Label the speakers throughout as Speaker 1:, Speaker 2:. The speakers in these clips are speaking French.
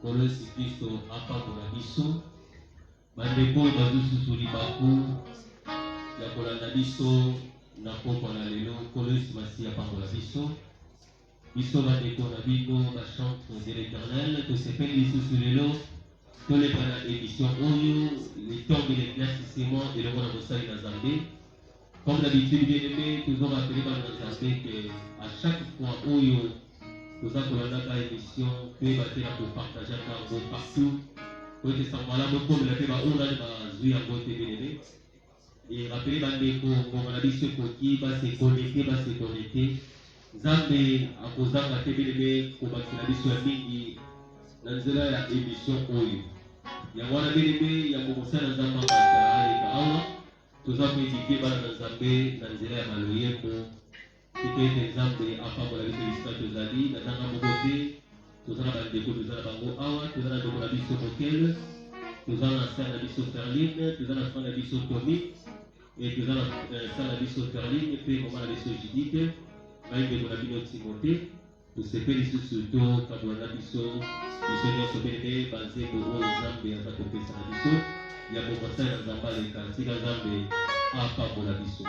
Speaker 1: Kolo Yesu Kristo apambola biso bandeko bazususu libaku ya kolanda biso na pokwa na lelo. Kolo Yesu masi apambola biso bandeko na bino bachante de l'Éternel tosepeli lisusu lelo toleka na émission oyo le temps de l'éclaircissement elongo na mosali na Nzambe. Comme d'habitude, bien aimé, toujours rappelé par le Nzambe que à chaque fois oyo nous avons la émission que battre pour partager un partout. Pour que ça voilà beaucoup de la paix on a joué en côté bien aimé. Et rappelez bandeko on a dit ce qui va se connecter. Nzambe a posé la paix bien aimé pour battre la émission mingi dans la émission oyo. Ya wana bien aimé ya commencer dans Nzambe à tous avons édité par le Nzambe dans les élèves à l'Oyembo. C'était exemple apambola biso lisika tozali na nanga mokote tozala bandeko tozala bango awa tozala ndeko na biso Mokel tozala na sala na biso Ferline tozala na frère na biso Tomi et tozala na sala na biso Ferline mpe mama na biso Judith ngai ndeko na bino Timote tosepeli lisusu totambola na biso nyonso bene banzembo oyo Nzambe aza kopesa na biso ya bomosali na Nzambe aleka tika Nzambe apambola biso.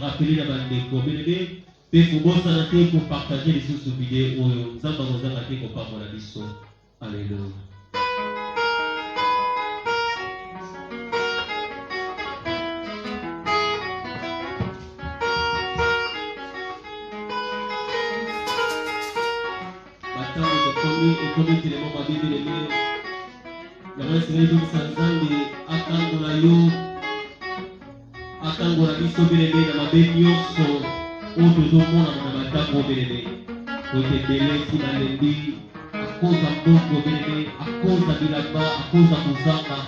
Speaker 1: Rappelez la bande de communauté, et pour vous santé pour partager les sous vidéos, nous avons besoin de pour pas la biso. Alléluia. Maintenant, le comité de mon mari de l'aimer, la main c'est les sanzangue, attendre la yo. Atango na biso belebe na mabe nyonso oyo tozomona na bandako belebe kote belesi balembi akoza mbongo belebe akoza bilamba akoza kozanga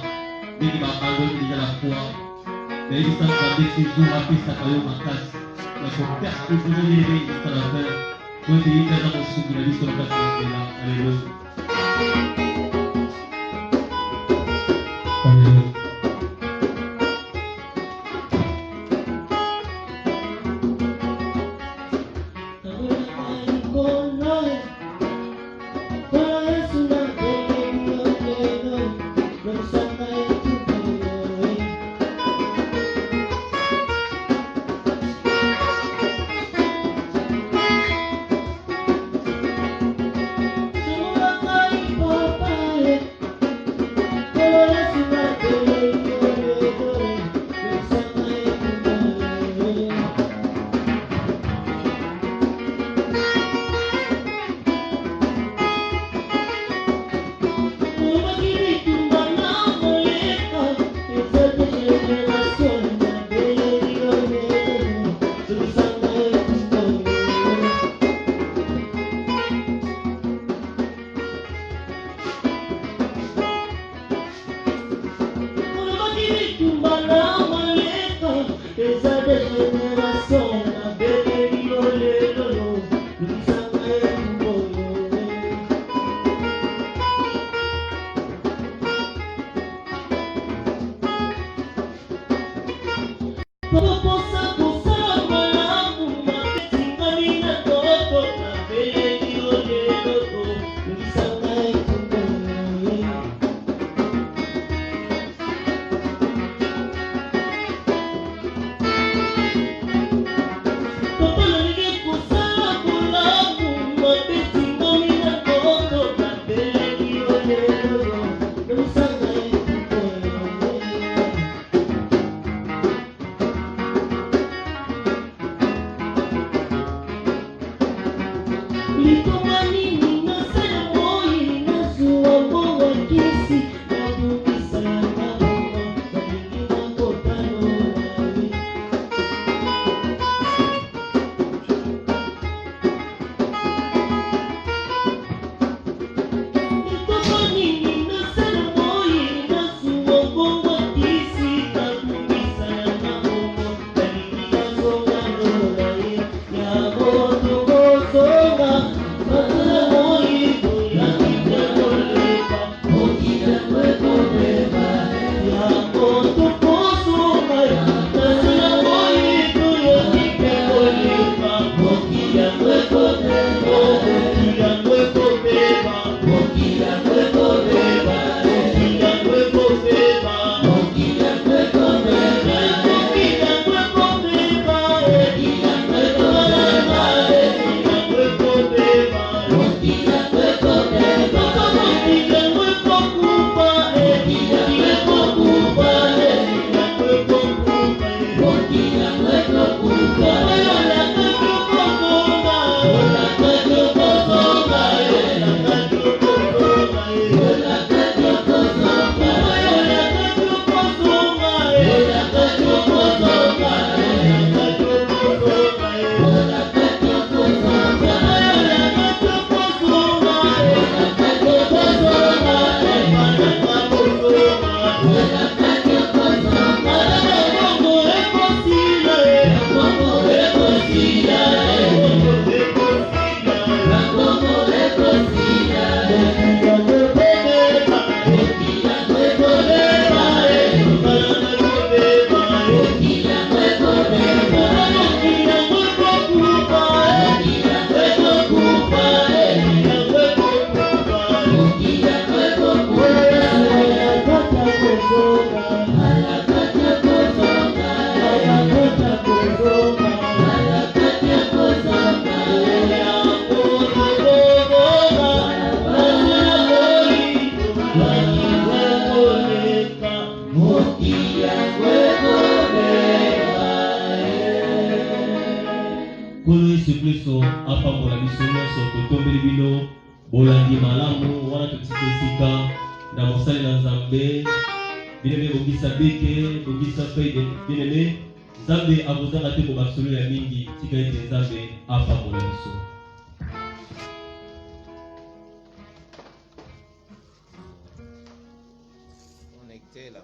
Speaker 1: ndenge babandoli deja la foi nayebisaka bande toujours apesaka yo makasi na koperse toujours belebe esika na fin kote yekaza mosungi na biso na kati na nzela. Alleluya. nyonso apambola biso nyonso totombeli bino bolandi malamu wana totika esika na mosali na Nzambe bien-aimé bongisa beke bongisa feuille bien-aimé Nzambe akozanga te kobasolo ya mingi tika ete Nzambe apambola biso.
Speaker 2: Connecté là.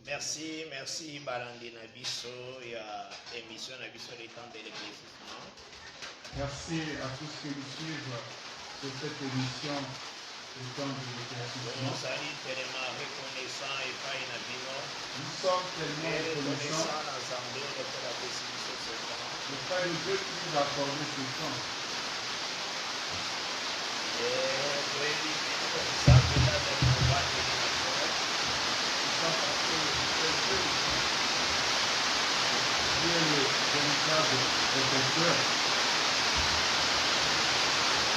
Speaker 3: Merci Balandi Nabiso et à émission Nabiso les temps de l'éclaircissement.
Speaker 4: Merci à tous ceux qui suivent sur cette émission le temps de l'éclaircissement.
Speaker 3: Nous sommes tellement reconnaissants et pas inabino.
Speaker 4: Nous sommes tellement reconnaissants le Père de Dieu qui nous a accordé ce temps.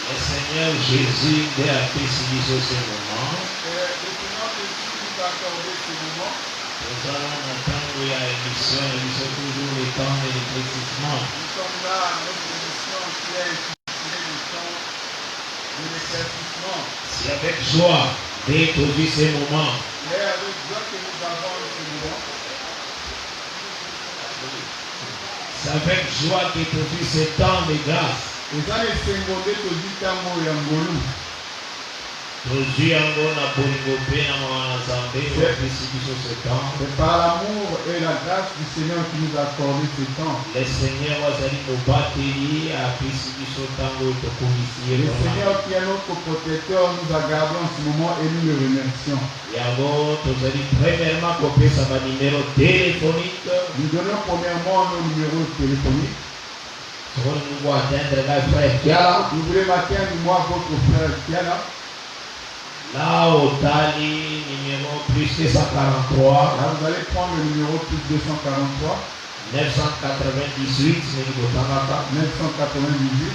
Speaker 3: Le Seigneur Jésus est à préciser ce moment.
Speaker 4: Le Seigneur Jésus nous a accordé ce moment.
Speaker 3: Nous allons entendre la émission, toujours le temps de l'éclaircissement.
Speaker 4: Nous sommes là à notre émission qui est intitulée le temps de l'éclaircissement.
Speaker 3: C'est avec joie d'introduire ce moment.
Speaker 4: C'est avec joie que nous avons ce moment.
Speaker 3: C'est avec joie d'introduire ce temps de grâce.
Speaker 4: Eza esengo nde tozwi ntango ya ngolu.
Speaker 3: Tozwi yango na bolingo mpe na mawa na Nzambe apesi biso ce temps.
Speaker 4: C'est par l'amour et la grâce du Seigneur qui nous a accordé ce temps.
Speaker 3: Le Seigneur azali mobateli apesi biso ntango tokomisi ye.
Speaker 4: Le Seigneur qui est notre protecteur nous a gardé en ce moment et nous le remercions.
Speaker 3: Yango tozali premièrement kopesa ba numéro téléphonique.
Speaker 4: Nous donnons premièrement nos numéros téléphoniques.
Speaker 3: Nous voulons atteindre la frère Kiala.
Speaker 4: Vous voulez atteindre moi votre frère Kiala.
Speaker 3: Là au Tali numéro plus 243.
Speaker 4: Là vous allez prendre le numéro plus 243.
Speaker 3: 998
Speaker 4: 998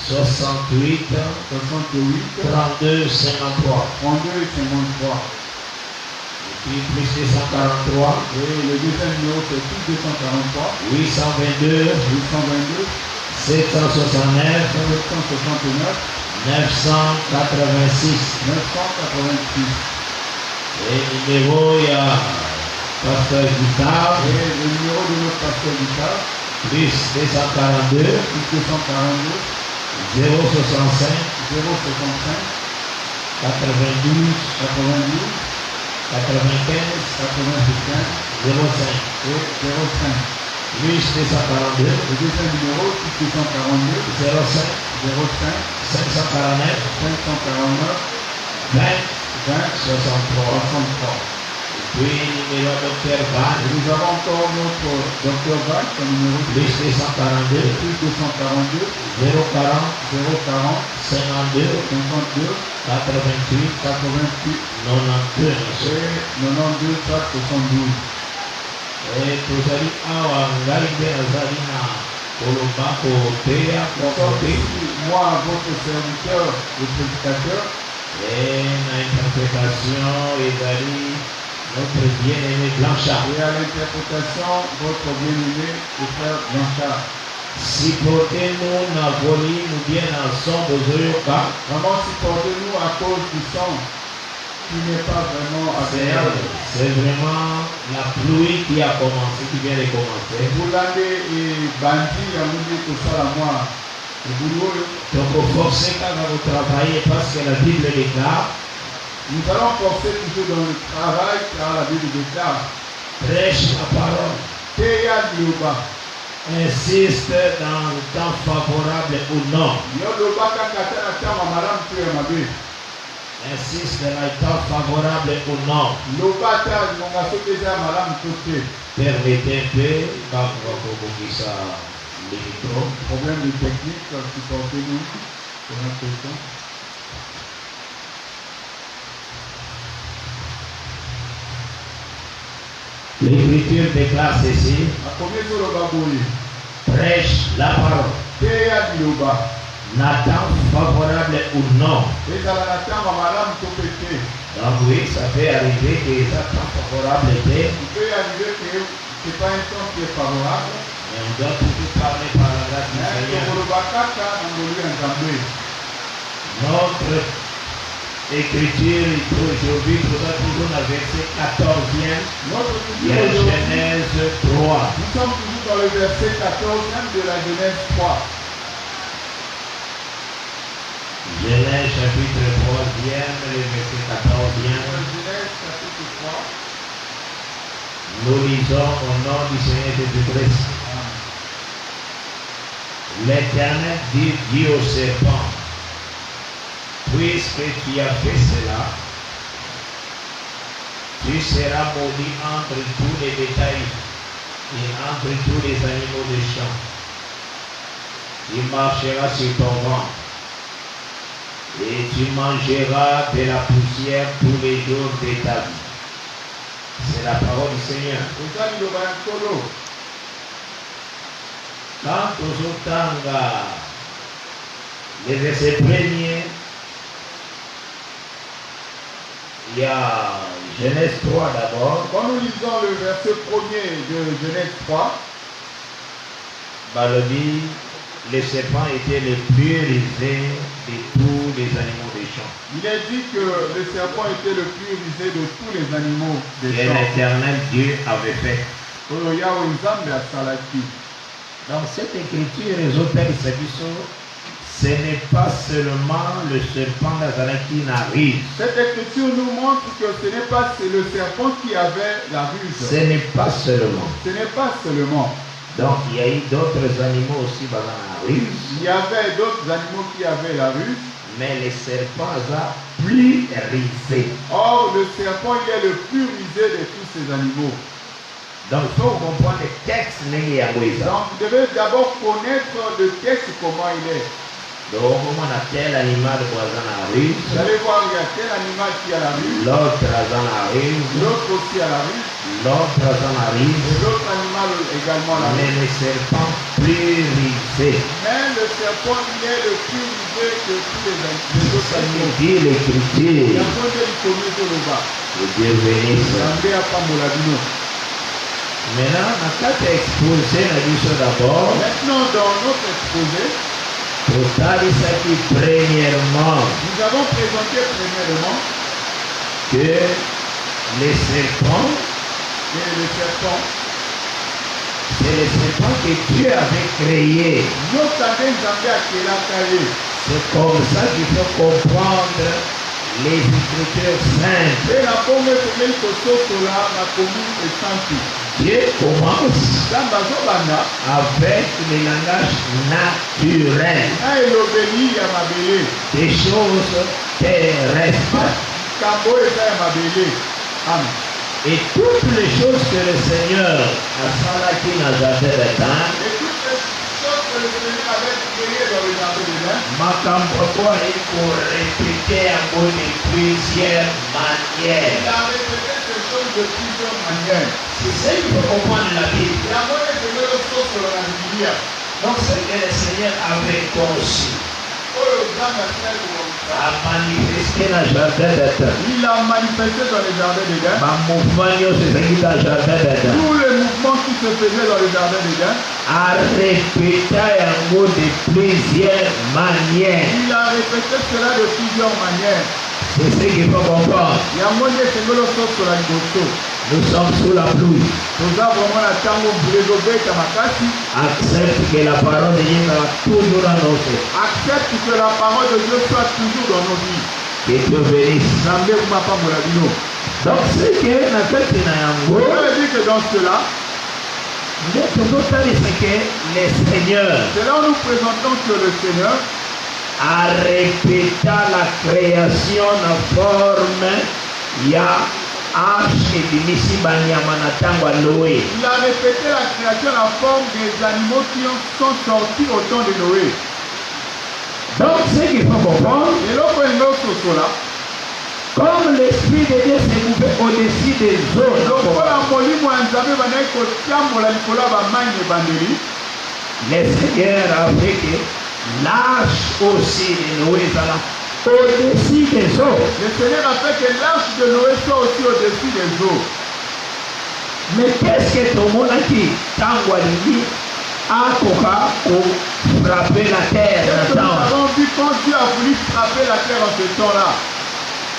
Speaker 3: 68
Speaker 4: 68
Speaker 3: 32 53.
Speaker 4: 32 et 53.
Speaker 3: Puis plus 243.
Speaker 4: Et le deuxième numéro c'est plus 243.
Speaker 3: 822
Speaker 4: 822
Speaker 3: 769
Speaker 4: 769
Speaker 3: 986.
Speaker 4: 986.
Speaker 3: Et numéro il y a pasteur Guitare.
Speaker 4: Et le numéro de notre pasteur Guitare.
Speaker 3: Plus 242
Speaker 4: Plus 242
Speaker 3: 065
Speaker 4: 065
Speaker 3: 92
Speaker 4: 92
Speaker 3: 95
Speaker 4: 95
Speaker 3: 05.
Speaker 4: et 05.
Speaker 3: Plus 242
Speaker 4: Le deuxième numéro, plus 242
Speaker 3: 05
Speaker 4: 05
Speaker 3: 549
Speaker 4: 549
Speaker 3: 20
Speaker 4: 20
Speaker 3: 63.
Speaker 4: 63.
Speaker 3: Puis numéro docteur Van.
Speaker 4: Et nous avons encore notre docteur Van, comme numéro
Speaker 3: Plus 242
Speaker 4: plus 242
Speaker 3: 040
Speaker 4: 040
Speaker 3: 52
Speaker 4: 52
Speaker 3: 88
Speaker 4: 88
Speaker 3: 92.
Speaker 4: et 92 72.
Speaker 3: Et tozali awa ngai nde nazali na koloba koteya kokote.
Speaker 4: Moi, votre serviteur, le prédicateur,
Speaker 3: Et na interprétation ezali notre bien-aimé Blanchard.
Speaker 4: et à l'interprétation, votre bien-aimé, le frère Blanchard.
Speaker 3: Supportez-nous na volume ou bien na son bozoyoka.
Speaker 4: Vraiment, supportez-nous à cause du son. qui n'est pas vraiment agréable.
Speaker 3: C'est vraiment la pluie qui a commencé, qui vient de commencer.
Speaker 4: Boulande et Bandi, il y a un peu ça la moi. Le boulot.
Speaker 3: Donc, il faut forcer quand vous travaillez parce que la Bible déclare.
Speaker 4: Nous allons forcer toujours dans le travail car la Bible déclare.
Speaker 3: Prêche la parole.
Speaker 4: Théa Dioba.
Speaker 3: Insiste dans le temps favorable ou non.
Speaker 4: Yoloba Kakatana Tama Maram Tuya Mabe.
Speaker 3: Insiste dans le temps favorable ou non.
Speaker 4: Lobata Mongaso Teza Maram Tote.
Speaker 3: Permettez un peu, va pour ça le micro.
Speaker 4: Problème de technique, supportez-nous. On a tout le temps.
Speaker 3: L'Écriture déclare ceci. Prêche la parole. N'attend favorable ou non. Donc oui, ça peut arriver que les attentes favorables étaient.
Speaker 4: Il peut arriver que ce n'est pas un temps qui est favorable.
Speaker 3: Mais on doit toujours parler par la grâce du Seigneur. Notre écriture aujourd'hui trouve toujours le verset 14e. Genèse 3.
Speaker 4: Nous sommes toujours dans le verset 14e de la Genèse 3.
Speaker 3: Genèse chapitre 3e, le verset 14e.
Speaker 4: Genèse chapitre 3.
Speaker 3: Nous lisons au nom du Seigneur Jésus-Christ. L'Éternel dit au serpent, puisque tu as fait cela, tu seras maudit entre tous les bétails et entre tous les animaux des champs. Tu marcheras sur ton ventre et tu mangeras de la poussière tous les jours de ta vie. C'est la parole du Seigneur. Quand aux autres les versets premiers, il y a Genèse 3 d'abord.
Speaker 4: Quand nous lisons le verset premier de Genèse 3,
Speaker 3: Balobi, le serpent était le plus rusé de tous les animaux des champs.
Speaker 4: il est dit que le serpent était le plus rusé de tous les animaux des
Speaker 3: Et
Speaker 4: champs.
Speaker 3: l'Éternel Dieu avait fait. Dans cette écriture, les auteurs ce n'est pas seulement le serpent d'Azara qui n'arrive.
Speaker 4: Cette écriture nous montre que ce n'est pas le serpent qui avait la ruse.
Speaker 3: Ce n'est pas seulement.
Speaker 4: Ce n'est pas seulement.
Speaker 3: Donc il y a eu d'autres animaux aussi dans la ruse.
Speaker 4: Il y avait d'autres animaux qui avaient la ruse.
Speaker 3: Mais le serpent a plus risé.
Speaker 4: Or, le serpent, il est le plus rusé de tous ces animaux.
Speaker 3: Donc il faut comprendre le texte.
Speaker 4: Donc vous devez d'abord connaître le texte, comment il est.
Speaker 3: Donc comment on a tel animal voisin à la rue.
Speaker 4: Vous allez voir, il y a tel animal qui a la rue.
Speaker 3: L'autre à la rue.
Speaker 4: L'autre aussi à la rue.
Speaker 3: L'autre à la rue.
Speaker 4: Et l'autre animal également à la rue.
Speaker 3: Mais le serpent plus risé.
Speaker 4: Mais le serpent, il est le plus rusé que tous les autres
Speaker 3: Ça
Speaker 4: animaux.
Speaker 3: nous dit l'écriture. Que Dieu bénisse. Maintenant, on a quatre exposés la mission d'abord.
Speaker 4: Maintenant, dans notre exposé,
Speaker 3: Pour ça qui premièrement
Speaker 4: nous avons présenté premièrement
Speaker 3: que les serpents,
Speaker 4: que le serpent,
Speaker 3: c'est le serpent que Dieu avait créé. C'est comme ça qu'il faut comprendre les Écritures saintes. Dieu commence avec le langage naturel, des choses terrestres. Et toutes les choses que le Seigneur a fait dans le jardin d'Éden, Makambo est pour répéter en mot de plusieurs manières.
Speaker 4: Il a répété ces choses de plusieurs manières.
Speaker 3: C'est ça qu'il faut comprendre la Bible. Donc c'est que le Seigneur avait conçu a manifesté dans le jardin d'Éden.
Speaker 4: Il a manifesté dans le jardin d'Éden.
Speaker 3: Ma mouvement c'est ça qui est dans le jardin d'Éden.
Speaker 4: Tous les mouvements qui se faisaient dans le jardin d'Éden.
Speaker 3: A répété en mot de plusieurs manières.
Speaker 4: Il a répété cela de plusieurs manières.
Speaker 3: C'est ce qu'il faut comprendre.
Speaker 4: yango nde esengeli ososola liboso
Speaker 3: Nous sommes sous la pluie.
Speaker 4: toza vraimen na ntango mbula ezobeta makasi.
Speaker 3: Accepte que la parole de Dieu sera toujours dans nos vies.
Speaker 4: Accepte que la parole de Dieu soit toujours dans nos vies.
Speaker 3: Que Dieu bénisse.
Speaker 4: Nzambe kumapambola bino.
Speaker 3: Donc, ce que na fait na yango,
Speaker 4: Je dis que dans cela,
Speaker 3: c'est que le Seigneur
Speaker 4: c'est là où nous présentons que le Seigneur
Speaker 3: a répété la création en forme ya arche limisi banyama na tango Noé.
Speaker 4: il a répété la création en forme des animaux qui sont sortis au temps de Noé.
Speaker 3: Donc, ce qu'il faut comprendre,
Speaker 4: Et l'autre là,
Speaker 3: comme l'Esprit de Dieu s'est mouvé au-dessus des eaux,
Speaker 4: lokola molimo ya Nzambe bandaki kotambola likolo ya bamai na ebandeli,
Speaker 3: le Seigneur a fait que l'arche aussi de Noé ezala au-dessus des eaux.
Speaker 4: le Seigneur a fait que l'arche de Noé soit aussi au-dessus des eaux.
Speaker 3: Mais qu'est-ce que tomonaki tango alingi akoka frapper la terre
Speaker 4: Qu'est-ce que nous
Speaker 3: maintenant?
Speaker 4: avons vu quand Dieu a voulu frapper la terre en ce temps-là?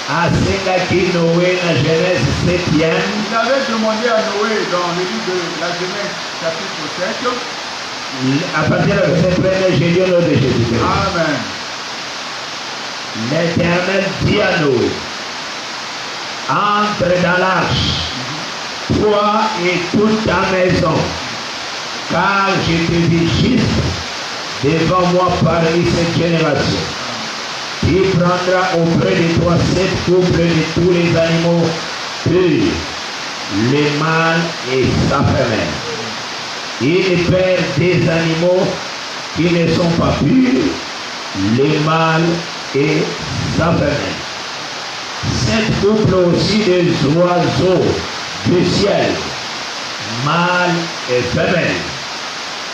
Speaker 3: Asengaki Noé na Genèse 7e.
Speaker 4: Il avait demandé à Noé dans le livre de la Genèse chapitre 7.
Speaker 3: À partir du verset 1er, j'ai lu au nom de Jésus-Christ.
Speaker 4: Amen.
Speaker 3: L'Éternel dit à Noé, entre dans l'arche, toi et toute ta maison, car je te vis juste devant moi parmi cette génération. Tu prendras auprès de toi 7 couples de tous les animaux purs, les mâles et sa femelle. Il perd des animaux qui ne sont pas purs, les mâles et sa femelle. 7 couples aussi des oiseaux du ciel, mâles et femelles,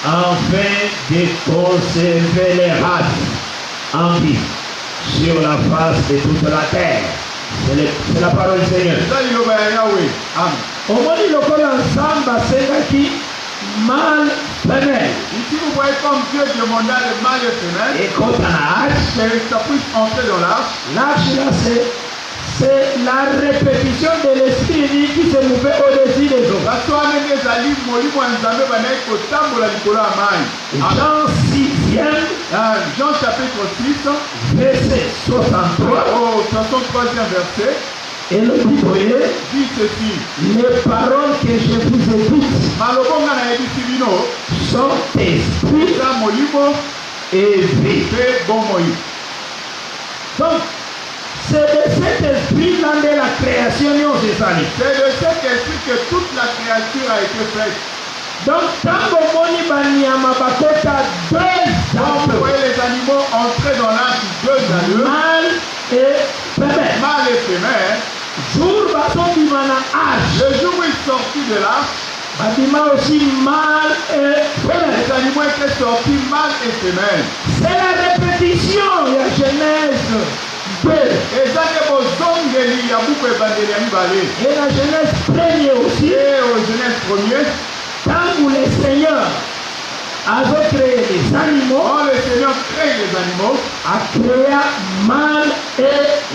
Speaker 3: afin de conserver les races en vie sur la face de toute la terre. C'est la parole du Seigneur.
Speaker 4: Ça, il y a Yahweh. Amen.
Speaker 3: Omoni lokola Nzambe asengaki mâle femelle
Speaker 4: Ici, vous voyez comme Dieu demanda le mâle et femelle
Speaker 3: ekota na arche.
Speaker 4: que ça puisse entrer dans l'arche.
Speaker 3: L'arche là c'est la répétition de l'esprit qui se mouvait au-dessus des eaux.
Speaker 4: Bato wana nde ezali molimo ya Nzambe bandaki kotambola likolo ya mai.
Speaker 3: Jean 6e
Speaker 4: Jean chapitre 6,
Speaker 3: verset 63.
Speaker 4: au 63e verset,
Speaker 3: Et le dit,
Speaker 4: dit ceci.
Speaker 3: les paroles que je vous ai dites
Speaker 4: Malobo nga nayebisi bino
Speaker 3: sont esprit
Speaker 4: eza molimo
Speaker 3: et vie.
Speaker 4: mpe bomoi.
Speaker 3: Donc, c'est de cet esprit-là de la création nyonso ezali.
Speaker 4: C'est de cet esprit que toute la créature a été faite.
Speaker 3: Donc, tango moni banyama bakota
Speaker 4: Quand vous
Speaker 3: deux
Speaker 4: voyez les animaux entrer dans l'arche, deux à deux,
Speaker 3: mâle et femelle.
Speaker 4: mâle et femelle,
Speaker 3: Jour bazobima na âge,
Speaker 4: le jour où ils sont sortis de l'arche,
Speaker 3: babima aussi mâle et femelle.
Speaker 4: les animaux étaient sortis mâle et femelle.
Speaker 3: C'est la répétition de la Genèse 2
Speaker 4: eza nde bozongeli ya buku ebandeli ya mibale.
Speaker 3: et la Genèse 1er aussi.
Speaker 4: Et au Genèse 1er,
Speaker 3: Quand où le Seigneur a créé les animaux,
Speaker 4: quand le Seigneur crée les animaux,
Speaker 3: a créé mâle et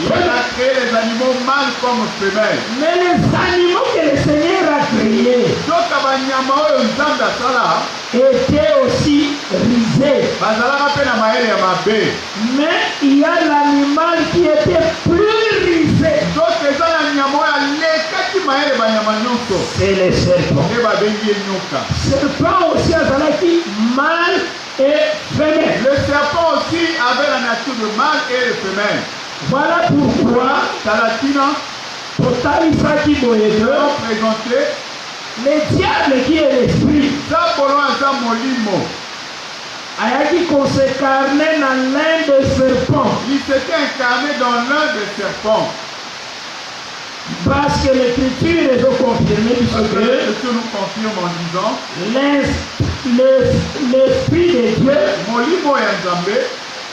Speaker 4: il
Speaker 3: femelle.
Speaker 4: a créé les animaux mâles comme femelles.
Speaker 3: Mais les animaux que le Seigneur a créés
Speaker 4: soki banyama oyo Nzambe asala
Speaker 3: étaient aussi risés.
Speaker 4: bazalaka mpe na mayele ya mabe.
Speaker 3: Mais il y a l'animal qui était plus risé.
Speaker 4: soki eza na nyama oyo alekaki mayele banyama nyonso
Speaker 3: C'est le serpent.
Speaker 4: nde babengi ye nyoka.
Speaker 3: Serpent aussi azalaki mâle et femelle.
Speaker 4: Le serpent aussi avait la nature de mâle et de femelle.
Speaker 3: Voilà pourquoi
Speaker 4: Talatina,
Speaker 3: totalisaki boye
Speaker 4: nous allons présenter
Speaker 3: le diable qui est l'esprit
Speaker 4: Zabolo aza molimo.
Speaker 3: ayaki konsekarne na l'un des serpents.
Speaker 4: Il s'était incarné dans l'un des serpents.
Speaker 3: Parce que l'écriture les a confirmé
Speaker 4: Parce que
Speaker 3: que
Speaker 4: l'Écriture nous confirme en disant
Speaker 3: l'esprit de Dieu
Speaker 4: molimo ya Nzambe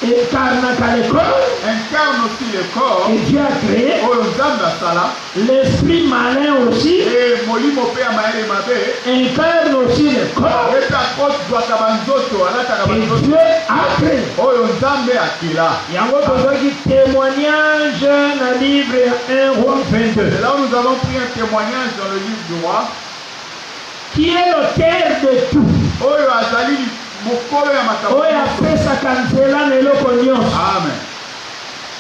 Speaker 3: incarnaka le corps
Speaker 4: incarne aussi le corps
Speaker 3: que Dieu a créé.
Speaker 4: oyo Nzambe asala.
Speaker 3: L'esprit malin aussi
Speaker 4: Et molimo mpe ya mayele mabe
Speaker 3: incarne aussi le corps
Speaker 4: epe akozwaka banzoto alataka
Speaker 3: que
Speaker 4: banzoto
Speaker 3: Dieu a créé.
Speaker 4: oyo Nzambe akila.
Speaker 3: Yango tozwaki témoignage témoignage dans le livre 1 Roi 22.
Speaker 4: Et là, nous avons pris un témoignage dans le livre du roi.
Speaker 3: Qui est l'auteur de tout?
Speaker 4: Oyo azali mokolo ya makambo.
Speaker 3: Oyo apesaka nzela na eloko nyonso.
Speaker 4: Amen.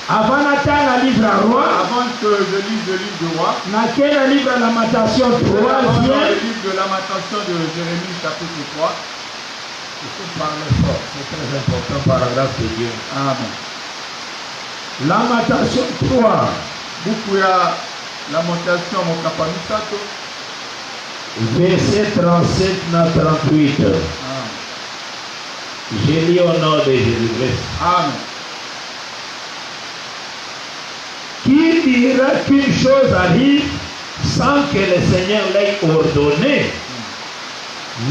Speaker 3: Avant natanga livre à roi,
Speaker 4: Avant que je lise le livre du roi,
Speaker 3: naquel livre de lamentation
Speaker 4: dans le
Speaker 3: 3e,
Speaker 4: livre de lamentation de Jérémie chapitre 3.
Speaker 3: il faut parler fort, c'est très important, paragraphe de Dieu.
Speaker 4: Amen.
Speaker 3: Lamentation 3,
Speaker 4: Buku ya lamentation mokapa misato.
Speaker 3: verset 37 à 38.
Speaker 4: Amen.
Speaker 3: Je lis au nom de Jésus-Christ.
Speaker 4: Amen.
Speaker 3: Qui dira qu'une chose arrive sans que le Seigneur l'ait ordonné?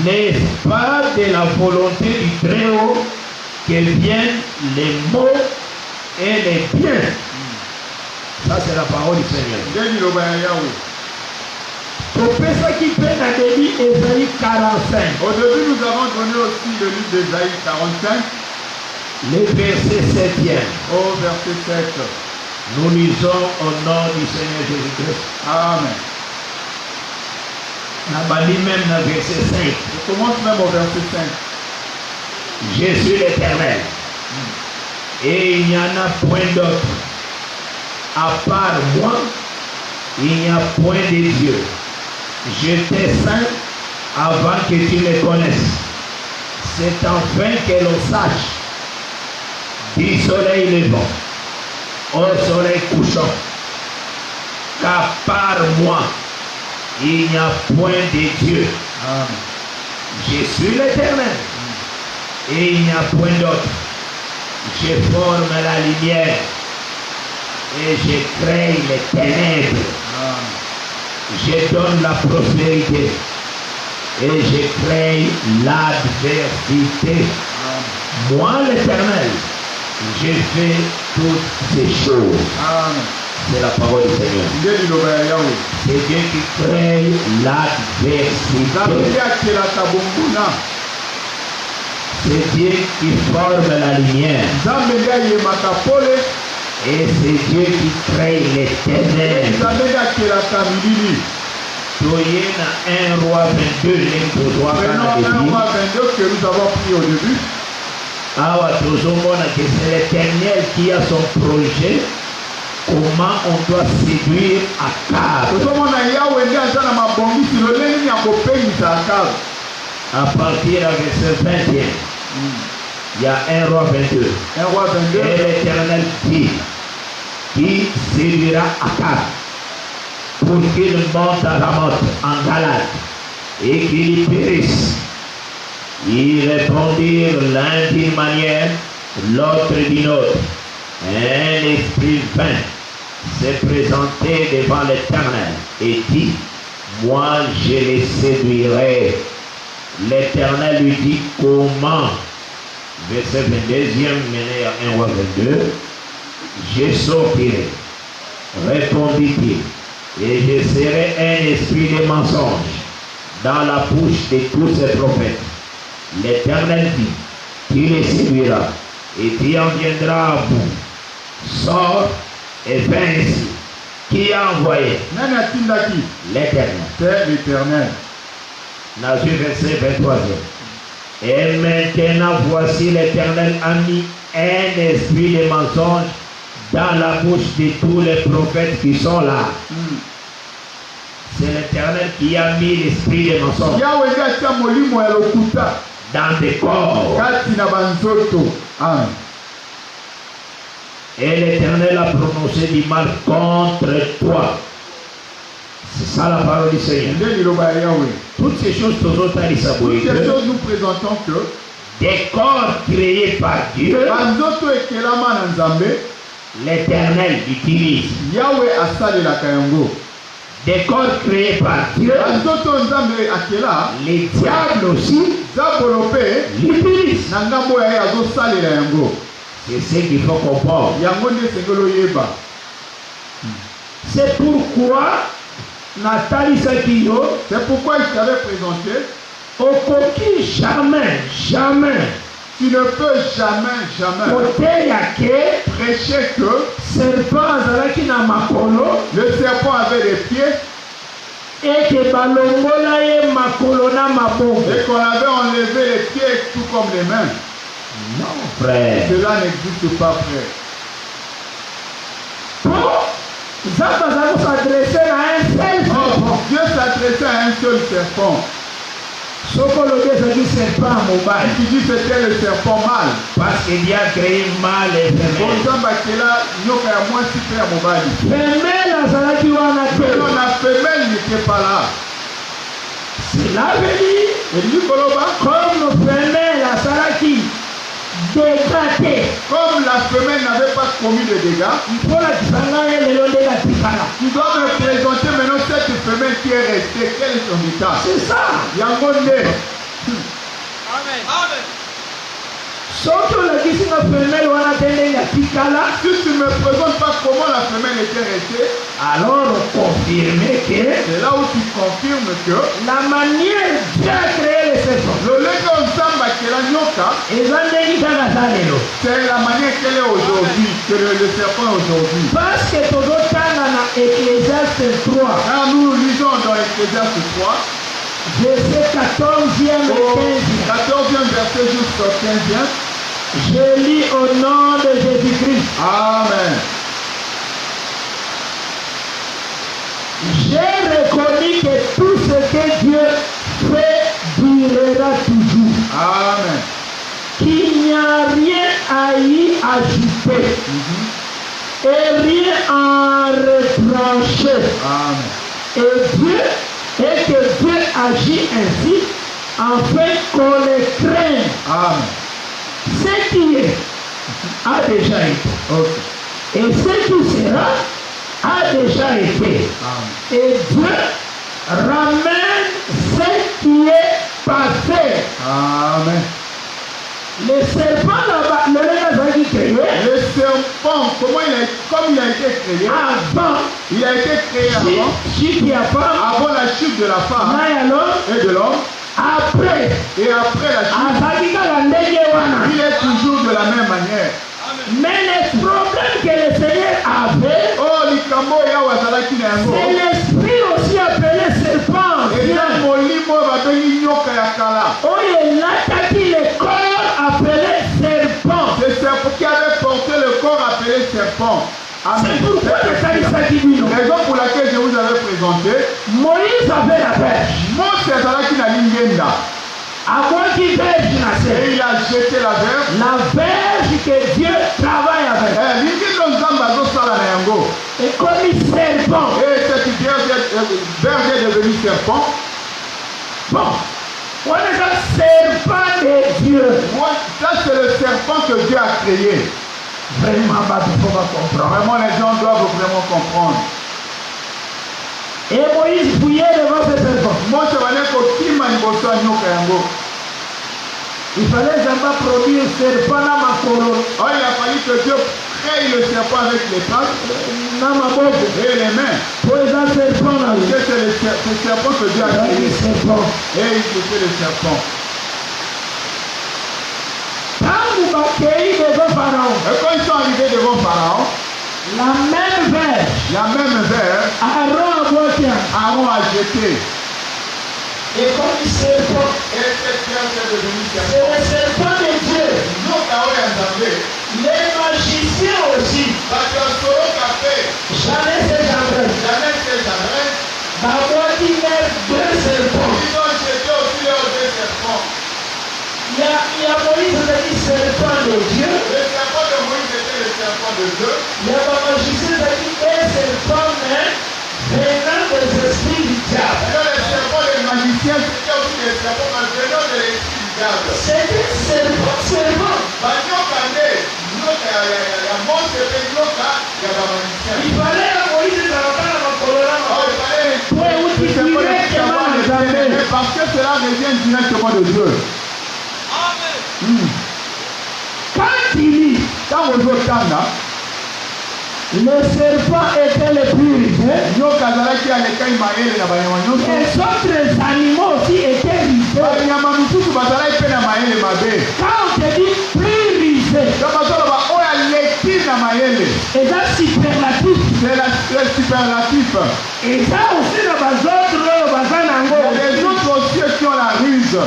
Speaker 3: N'est-ce pas de la volonté du Très-Haut que viennent les maux et les biens? Ça, c'est la parole du Seigneur.
Speaker 4: Ndeni loba ya Yahweh.
Speaker 3: Topesaki mpe na début Ésaïe 45.
Speaker 4: Au début, nous avons donné aussi le livre d'Ésaïe 45
Speaker 3: Le verset 7e.
Speaker 4: au verset 7.
Speaker 3: Nous lisons au nom du Seigneur Jésus-Christ.
Speaker 4: Amen.
Speaker 3: Nabali même dans verset 5.
Speaker 4: Je commence même au verset 5.
Speaker 3: Je suis l'Éternel. Et il n'y en a point d'autre. À part moi, il n'y a point de Dieu. Je t'ai saint avant que tu me connaisses. C'est enfin que l'on sache du soleil levant au soleil couchant qu'à part moi, il n'y a point de Dieu.
Speaker 4: Amen.
Speaker 3: Je suis l'Éternel et il n'y a point d'autre. Je forme la lumière et je crée les ténèbres.
Speaker 4: Amen.
Speaker 3: Je donne la prospérité et je crée l'adversité.
Speaker 4: Amen.
Speaker 3: Moi, l'Éternel, je fais toutes ces choses.
Speaker 4: Amen.
Speaker 3: C'est la parole du Seigneur.
Speaker 4: Ndeni loba ya Yahweh.
Speaker 3: C'est Dieu qui crée l'adversité.
Speaker 4: Nzambe akelaka bonguna.
Speaker 3: C'est Dieu qui forme la lumière.
Speaker 4: Nzambe nde ayemaka pole.
Speaker 3: Et c'est Dieu qui crée les ténèbres.
Speaker 4: Nzambe nde akelaka milili.
Speaker 3: Soyez dans 1 Roi 22, les besoins
Speaker 4: Prenons 1 roi 22 que nous avons pris au début.
Speaker 3: Ah, que c'est l'Éternel qui a son projet. Comment on doit séduire Akab.
Speaker 4: tozomona Yahweh nde aza na mabongisi lolenge nini ya kopengisa Akabe.
Speaker 3: À partir du verset 21, il y a 1 Roi 22.
Speaker 4: 1 roi 22.
Speaker 3: Et l'Éternel dit, qui séduira Akab pour qu'il monte à Ramoth en Galade et qu'il y périsse. Ils répondirent l'un d'une manière, l'autre d'une autre. Un esprit vain s'est présenté devant l'Éternel et dit, moi je les séduirai. L'Éternel lui dit, comment? Verset 22e, mené à 1 roi 22. Je sortirai, répondit-il, et je serai un esprit de mensonge dans la bouche de tous ces prophètes. L'Éternel dit, tu les séduiras, et tu en viendras à bout. Sors et viens ici. Qui a envoyé?
Speaker 4: Nani atindaki?
Speaker 3: L'Éternel.
Speaker 4: C'est l'Éternel.
Speaker 3: Nazir verset 23e. Et maintenant voici l'Éternel a mis un esprit de mensonge dans la bouche de tous les prophètes qui sont là. C'est l'Éternel qui a mis l'esprit de mensonge
Speaker 4: Yahweh nde atia molimo ya lokuta
Speaker 3: dans des corps.
Speaker 4: kati na banzoto. Amen.
Speaker 3: Et l'Éternel a prononcé du mal contre toi. C'est ça la parole du Seigneur.
Speaker 4: Nde liloba ya Yahweh.
Speaker 3: Toutes ces choses,
Speaker 4: Toutes ces choses nous présentons que
Speaker 3: des corps créés par Dieu,
Speaker 4: banzoto ekelama na Nzambe,
Speaker 3: l'Éternel utilise.
Speaker 4: Yahweh asalelaka yango.
Speaker 3: Des corps créés par Dieu,
Speaker 4: Banzoto Nzambe akela,
Speaker 3: les diables aussi
Speaker 4: Zabolo pe
Speaker 3: l'utilisent.
Speaker 4: na ngambo ya ye azosalela yango.
Speaker 3: C'est ce qu'il faut comprendre.
Speaker 4: Yango nde sengelo yeba.
Speaker 3: C'est pourquoi Nathalie Sakio,
Speaker 4: C'est pourquoi il t'avait présenté.
Speaker 3: okoki jamais
Speaker 4: Tu ne peux jamais
Speaker 3: koteya ke
Speaker 4: prêcher que
Speaker 3: serpent azala makolo.
Speaker 4: Le serpent avait des pieds.
Speaker 3: Et que balongola ye makolo na maboko.
Speaker 4: Et qu'on avait enlevé les pieds tout comme les mains.
Speaker 3: Non, frère.
Speaker 4: Cela n'existe pas, frère.
Speaker 3: Zamba s'adresser à un seul serpent.
Speaker 4: Dieu s'adressait à un seul serpent.
Speaker 3: Sokolo Dieu dit serpent mobile.
Speaker 4: Tu dis c'était le serpent mâle.
Speaker 3: Parce qu'il a créé mal et femelle. Femelle azalaki wana te.
Speaker 4: Non, la femelle n'était pas là.
Speaker 3: Cela veut dire
Speaker 4: Et lui,
Speaker 3: comme femelle azalaki dégâté.
Speaker 4: comme la femelle n'avait pas commis de dégâts,
Speaker 3: Il faut la distinguer le long de la tikala.
Speaker 4: tu dois me présenter maintenant cette femelle qui est restée. Quel est son état?
Speaker 3: C'est ça.
Speaker 4: Yangonde.
Speaker 2: Amen. Amen.
Speaker 3: Soki olakisi na femelle wana te ndenge ya tikala.
Speaker 4: Si tu ne me présentes pas comment la femelle était restée,
Speaker 3: Alors confirmer que
Speaker 4: c'est là où tu confirmes que
Speaker 3: la manière Dieu a créé le serpent.
Speaker 4: le lego nsamba qui est la nyoka,
Speaker 3: eza ndenge kaka za lelo.
Speaker 4: c'est la manière qu'elle est aujourd'hui, que le serpent est aujourd'hui.
Speaker 3: Parce que tozotanga na Ecclésiaste 3,
Speaker 4: Quand nous lisons dans Ecclésiaste 3,
Speaker 3: verset 14e et 15e.
Speaker 4: 14e verset jusqu'au 15e.
Speaker 3: Je lis au nom de Jésus-Christ.
Speaker 4: Amen.
Speaker 3: J'ai reconnu que tout ce que Dieu fait durera toujours.
Speaker 4: Amen.
Speaker 3: Qu'il n'y a rien à y ajouter et rien à retrancher.
Speaker 4: Amen.
Speaker 3: Et que Dieu agit ainsi afin qu'on le craigne.
Speaker 4: Amen.
Speaker 3: Ce qui est a déjà été.
Speaker 4: Ok.
Speaker 3: Et ce qui sera a déjà été.
Speaker 4: Amen.
Speaker 3: Et Dieu ramène ce qui est passé.
Speaker 4: Amen.
Speaker 3: Le serpent là-bas, le rêve a été créé.
Speaker 4: Le serpent, comme il a été créé,
Speaker 3: Avant,
Speaker 4: il a été créé avant la chute de la femme et de l'homme.
Speaker 3: après,
Speaker 4: Et après la chute, il est toujours de la même manière.
Speaker 3: mais le problème que le Seigneur avait,
Speaker 4: Oh, likambo ya wazalaki na yango.
Speaker 3: c'est l'esprit aussi appelé serpent.
Speaker 4: Et là, molimo babengi nyoka ya kala.
Speaker 3: Oh, il attaqué le corps appelé serpent.
Speaker 4: C'est serpent qui avait porté le corps appelé serpent. Amen.
Speaker 3: C'est pourquoi le Salisa dit non.
Speaker 4: Raison pour laquelle je vous avais présenté,
Speaker 3: Moïse avait la verge.
Speaker 4: Mose azalaki na lingenda.
Speaker 3: À moi qui verge na
Speaker 4: Et il a jeté la verge.
Speaker 3: la verge que Dieu travaille avec.
Speaker 4: Lingendo nzamba azosala na yango.
Speaker 3: Et comme il serpent.
Speaker 4: Et cette verge est devenue serpent.
Speaker 3: Bon, on est un serpent de Dieu.
Speaker 4: Ça, c'est le serpent que Dieu a créé.
Speaker 3: Vraiment, il faut pas comprendre.
Speaker 4: Vraiment, les gens doivent vraiment comprendre.
Speaker 3: Et Moïse fouillait devant ce serpent.
Speaker 4: Moi, je vais dire liboso ya nyoka yango.
Speaker 3: Il fallait jamais produire serpent dans ma colonne.
Speaker 4: Oh, il a fallu que Dieu crée le serpent avec les pattes
Speaker 3: Dans ma boque.
Speaker 4: et les mains.
Speaker 3: Pour les serpents là.
Speaker 4: C'est le serpent que Dieu a créé.
Speaker 3: Serpent.
Speaker 4: Et il fait le serpent.
Speaker 3: Quand vous battez devant Pharaon,
Speaker 4: Et quand ils sont arrivés devant Pharaon,
Speaker 3: la même verge,
Speaker 4: la même verge,
Speaker 3: Aaron a boité.
Speaker 4: Aaron a jeté.
Speaker 3: Et comme il serpent,
Speaker 4: Et cette verge est devenue
Speaker 3: c'est
Speaker 4: serpent.
Speaker 3: le serpent de Dieu.
Speaker 4: Nyoka oyo ya Nzambe.
Speaker 3: Les magiciens aussi.
Speaker 4: Bato ya solo café.
Speaker 3: Jamais c'est jamais.
Speaker 4: Jamais c'est jamais.
Speaker 3: Ma boîte deux serpents.
Speaker 4: Ils ont jeté aussi leurs deux serpents.
Speaker 3: Il y a Moïse qui a dit serpent de Dieu.
Speaker 4: Le serpent de Moïse était le serpent de Dieu.
Speaker 3: Il y a un magicien qui a dit un serpent, mais venant des esprits du diable.
Speaker 4: Et le serpent des magiciens, c'était aussi des serpents venant de l'esprit du diable.
Speaker 3: C'était serpent.
Speaker 4: Banyoka nde, nyoka ya Mose pe nyoka ya bamagicien.
Speaker 3: Il fallait à Moïse de la faire dans Colorado.
Speaker 4: Oh, il fallait
Speaker 3: Ouais, où tu
Speaker 4: le serpent de
Speaker 3: directement
Speaker 4: savoir
Speaker 3: les
Speaker 4: les
Speaker 3: amener.
Speaker 4: mais parce que cela revient directement de Dieu.
Speaker 2: Amen.
Speaker 3: Quand il lit,
Speaker 4: Quand on veut tanga,
Speaker 3: le serpent était le plus risé.
Speaker 4: nyoka azalaki alekai mayele na banyama nyonso.
Speaker 3: Les autres animaux aussi étaient risés.
Speaker 4: Banyama misusu bazalaki mpe na mayele mabe.
Speaker 3: Quand on te dit plus risé,
Speaker 4: Donc bazoloba oyo aleki na mayele.
Speaker 3: et ça superlatif.
Speaker 5: superlatif.
Speaker 4: C'est le superlatif.
Speaker 5: Et ça aussi, dans les autres,
Speaker 4: Il y a les autres aussi qui ont la ruse.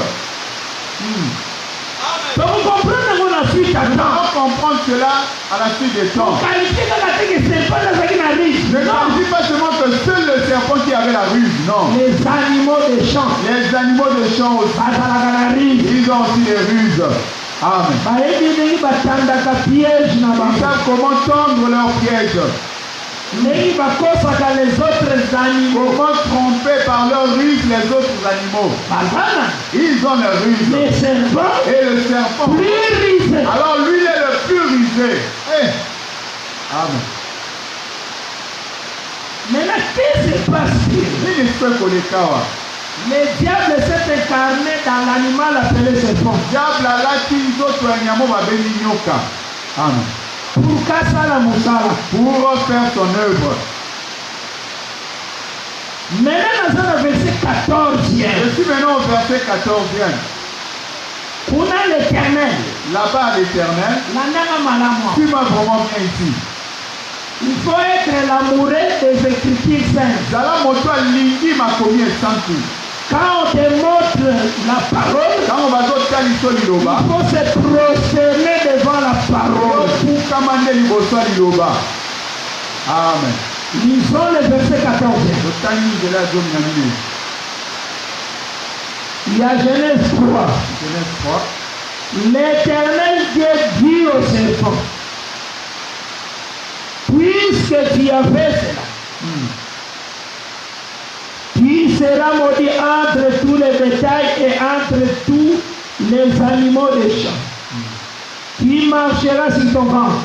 Speaker 5: Donc vous comprenez qu'on a suite à
Speaker 4: Nous
Speaker 5: temps.
Speaker 4: devons comprendre cela à la suite des temps.
Speaker 5: Vous qualifiez que la tête c'est pas dans ce qui n'arrive.
Speaker 4: Ne
Speaker 5: Non.
Speaker 4: qualifie pas seulement que seul le serpent qui avait la ruse, non.
Speaker 5: Les animaux des champs.
Speaker 4: Les animaux de champ aussi,
Speaker 5: Bazalaka na rive.
Speaker 4: ils ont aussi des ruses. Amen.
Speaker 5: Bayebi ndenge batandaka piège na
Speaker 4: Ils
Speaker 5: bango.
Speaker 4: savent comment tendre leur piège.
Speaker 5: Ndenge bakosaka les autres animaux.
Speaker 4: Comment tromper par leur ruse les autres animaux.
Speaker 5: Bazana.
Speaker 4: Ils ont leur ruse.
Speaker 5: Les serpents
Speaker 4: Et le serpent,
Speaker 5: plus risés.
Speaker 4: alors lui il est le plus rusé. Eh. Amen.
Speaker 5: Maintenant, qu'est-ce qui se passe?
Speaker 4: Nini sipe kolekawa.
Speaker 5: Le diable s'est incarné dans l'animal appelé serpent.
Speaker 4: Diable alaki nzoto ya nyama babengi nyoka. Amen.
Speaker 5: Pour kasala musala.
Speaker 4: Pour faire son œuvre.
Speaker 5: Maintenant, dans le verset 14,
Speaker 4: Je suis maintenant au verset 14e.
Speaker 5: kuna l'Éternel,
Speaker 4: Là-bas à l'éternel,
Speaker 5: l'andanga malamu.
Speaker 4: tu m'as vraiment bien ici.
Speaker 5: Il faut être l'amoureux des Écritures saintes.
Speaker 4: Zala moto alingi makomi esantu.
Speaker 5: Quand on te montre la parole,
Speaker 4: Ntango bazotaliso
Speaker 5: il
Speaker 4: liloba,
Speaker 5: faut se prosterner devant la parole.
Speaker 4: okukama nde liboso ya liloba. Amen.
Speaker 5: Lisons le verset 14.
Speaker 4: Totangi nzela ya zomi na minei.
Speaker 5: Il y a Genèse 3.
Speaker 4: Genèse 3.
Speaker 5: L'Éternel Dieu dit au serpent, puisque tu as fait cela, tu seras maudit entre tous les bétails et entre tous les animaux des champs. Tu marcheras sur ton ventre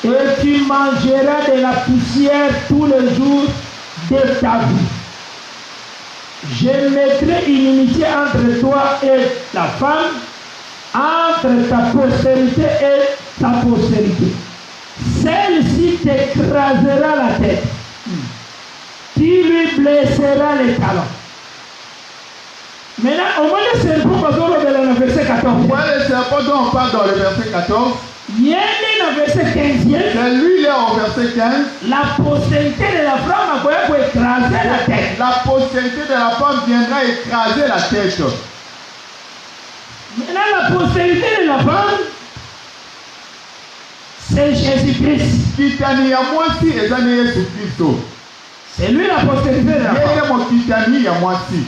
Speaker 5: et tu mangeras de la poussière tous les jours de ta vie. Je mettrai une inimitié entre toi et la femme, entre ta postérité et ta postérité. Celle-ci t'écrasera la tête. Tu lui blesseras les talons. Maintenant, au moins le serpent, dans le verset 14.
Speaker 4: Voilà le serpent dont on parle dans le verset 14.
Speaker 5: Il y a dans le verset 15.
Speaker 4: C'est lui, il est au verset 15.
Speaker 5: La postérité de la femme va écraser la tête.
Speaker 4: La postérité de la femme viendra écraser la tête.
Speaker 5: Maintenant, la postérité de la femme, c'est Jésus-Christ.
Speaker 4: Kitani ya mwasi eza ni Yesu Kristo.
Speaker 5: C'est lui la postérité de la femme.
Speaker 4: Yeye mokitani ya mwasi.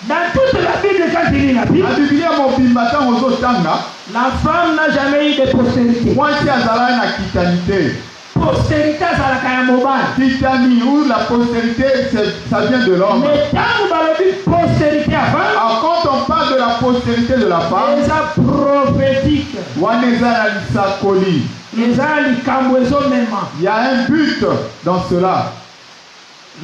Speaker 5: Dans toute la Bible, quand il lit la Bible,
Speaker 4: Na Biblia mobimba ntango ozotanga,
Speaker 5: la femme n'a jamais eu de postérité.
Speaker 4: mwasi azalaki na kitani te.
Speaker 5: Postérité, ça la mobile.
Speaker 4: Kitani ou la postérité, ça vient de l'homme.
Speaker 5: Mais quand vous avez dit postérité avant,
Speaker 4: Alors quand on parle de la postérité de la femme,
Speaker 5: les a prophétiques,
Speaker 4: wana eza na lisakoli.
Speaker 5: les a likamwezo même.
Speaker 4: Il y a un but dans cela.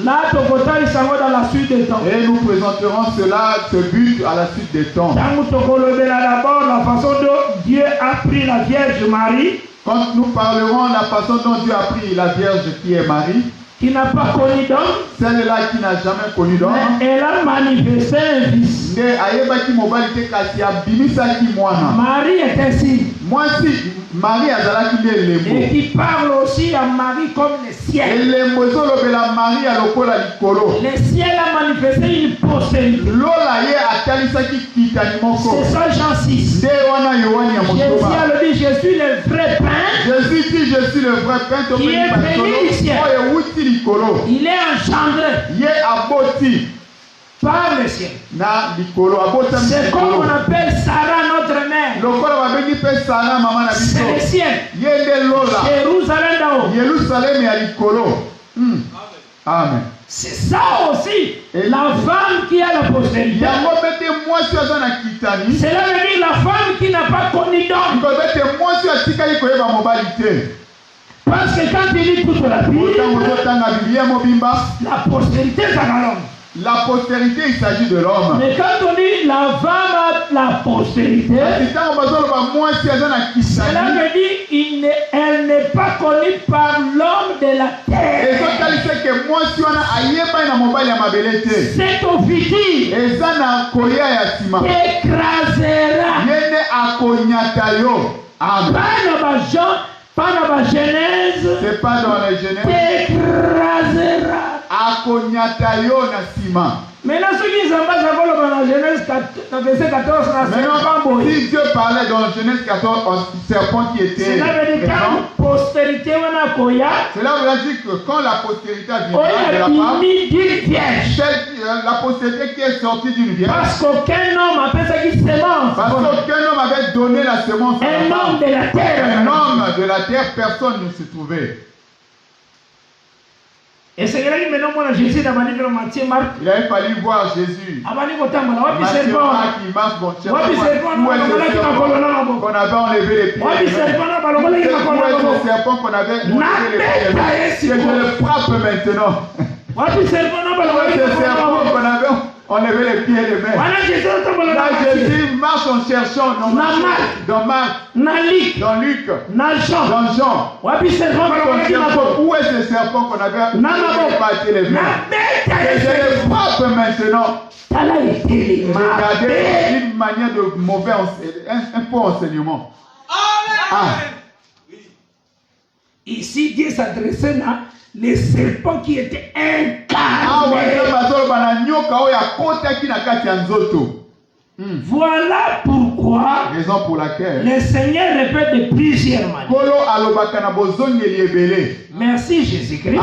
Speaker 5: Là, Tokota, ils s'en vont dans la suite des temps.
Speaker 4: Et nous présenterons cela, ce but à la suite des temps.
Speaker 5: Dans d'abord, la façon dont Dieu a pris la Vierge Marie,
Speaker 4: Quand nous parlerons de la façon dont Dieu a pris la Vierge qui est Marie,
Speaker 5: qui n'a pas connu d'homme,
Speaker 4: celle-là qui n'a jamais connu d'homme,
Speaker 5: mais elle a manifesté un fils.
Speaker 4: nde ayebaki mobali te kasi abimisaki mwana.
Speaker 5: Marie est ainsi.
Speaker 4: Mwasi Marie azalaki nde
Speaker 5: Et
Speaker 4: elembo.
Speaker 5: qui parle aussi à Marie comme le ciel.
Speaker 4: Elembo ezolobela Marie alokola likolo.
Speaker 5: Le ciel a manifesté une postérité.
Speaker 4: Lola ye atalisaki kitani moko.
Speaker 5: C'est ça Jean 6.
Speaker 4: Nde wana Yohani ya
Speaker 5: Jésus
Speaker 4: motoba.
Speaker 5: a dit, je suis le vrai pain.
Speaker 4: Jésus dit, je suis le vrai pain.
Speaker 5: Qui est venu du ciel.
Speaker 4: Oyo ewuti likolo.
Speaker 5: Il est engendré
Speaker 4: Ye aboti
Speaker 5: par le ciel.
Speaker 4: na likolo, abotami
Speaker 5: C'est comme on
Speaker 4: likolo.
Speaker 5: appelle Sarah, notre mère.
Speaker 4: Lokola babengi mpe Sara mama na biso.
Speaker 5: C'est le ciel.
Speaker 4: Ye nde Lola.
Speaker 5: Jérusalem d'en-haut.
Speaker 4: Yerusalemu ya likolo. Amen.
Speaker 5: C'est ça aussi. La femme qui a la postérité.
Speaker 4: Yango bete mwasi aza na kitani.
Speaker 5: Cela veut dire la femme qui n'a pas connu d'homme.
Speaker 4: Ngo bete mwasi atikali koyeba mobali te.
Speaker 5: Parce que quand il lit toute la Bible,
Speaker 4: Otango totanga Biblia mobimba.
Speaker 5: la postérité, c'est à l'homme.
Speaker 4: La postérité, il s'agit de l'homme.
Speaker 5: Mais quand on dit la femme a la postérité,
Speaker 4: Kasi ntango bazoloba mwasi aza na
Speaker 5: cela
Speaker 4: kitani.
Speaker 5: veut dire elle n'est pas connue par l'homme de la terre.
Speaker 4: Ezotalisa ke mwasi wana ayebai na mobali ya mabele te.
Speaker 5: Cet officier
Speaker 4: Eza na kolia ya nsima.
Speaker 5: écrasera.
Speaker 4: Ye nde akonyata yo. Amen.
Speaker 5: Pas dans Genèse
Speaker 6: C'est pas dans les Genèse.
Speaker 5: t'écrasera.
Speaker 6: Akonyata yo na sima.
Speaker 5: Maintenant, ceux qui s'en passent dans Genèse 4, verset 14,
Speaker 6: Maintenant, si Dieu parlait dans Genèse 14, un serpent qui était
Speaker 5: cela veut dire
Speaker 6: présent,
Speaker 5: que postérité,
Speaker 6: cela veut dire que quand la postérité viendra de la femme, la postérité qui est sortie d'une vierge,
Speaker 5: parce qu'aucun homme appelle ça qui sémence.
Speaker 6: Parce qu'aucun homme avait donné la semence à la
Speaker 5: Un homme
Speaker 6: femme.
Speaker 5: de la terre.
Speaker 6: Un homme de la terre, personne ne se trouvait.
Speaker 5: Et c'est là que maintenant, moi, Jésus dans Matthieu, Marc.
Speaker 6: Il avait fallu voir Jésus. Matthieu, Marc, il marche, bon,
Speaker 5: Où est ce serpent
Speaker 6: qu'on avait enlevé les pieds. Où est ce serpent qu'on avait enlevé les pieds. Que je le frappe maintenant. Où est ce serpent qu'on avait enlevé les pieds et les mains. Là, Jésus marche en cherchant dans Marc, dans Luc, dans Jean. Où est ce serpent qu'on avait enlevé les mains. Et je le frappe maintenant. Regardez une manière de mauvais un faux enseignement.
Speaker 5: Ici, Dieu s'adressait à les serpents qui étaient incarnés. Voilà pourquoi
Speaker 6: Raison pour laquelle
Speaker 5: le Seigneur répète de plusieurs manières. Merci Jésus-Christ.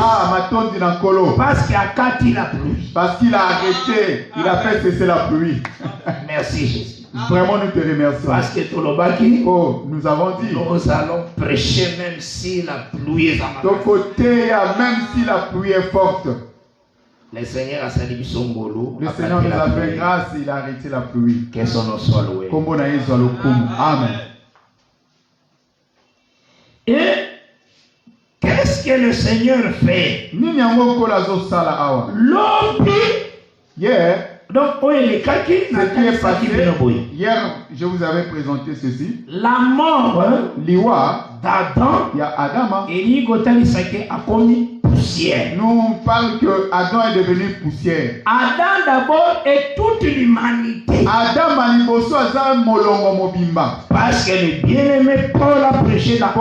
Speaker 5: Parce qu'il a arrêté, il a fait cesser la pluie. Merci Jésus.
Speaker 6: Vraiment, nous te remercions.
Speaker 5: Parce que tout le baki,
Speaker 6: nous avons dit,
Speaker 5: nous allons prêcher même si la pluie est
Speaker 6: de côté, même si la pluie est forte.
Speaker 5: Le Seigneur a salué son boulot.
Speaker 6: Le Seigneur nous a fait grâce, il a arrêté la pluie.
Speaker 5: Que son nom soit loué.
Speaker 6: Amen.
Speaker 5: Et qu'est-ce que le Seigneur fait? L'homme. Donc,
Speaker 6: ce qui est passé, hier, je vous avais présenté ceci.
Speaker 5: La mort d'Adam et a commis poussière.
Speaker 6: Nous parle que Adam est devenu poussière.
Speaker 5: Adam d'abord et toute l'humanité.
Speaker 6: Adam aliboso aza molongo mobimba.
Speaker 5: Parce que le bien-aimé Paul a prêché dans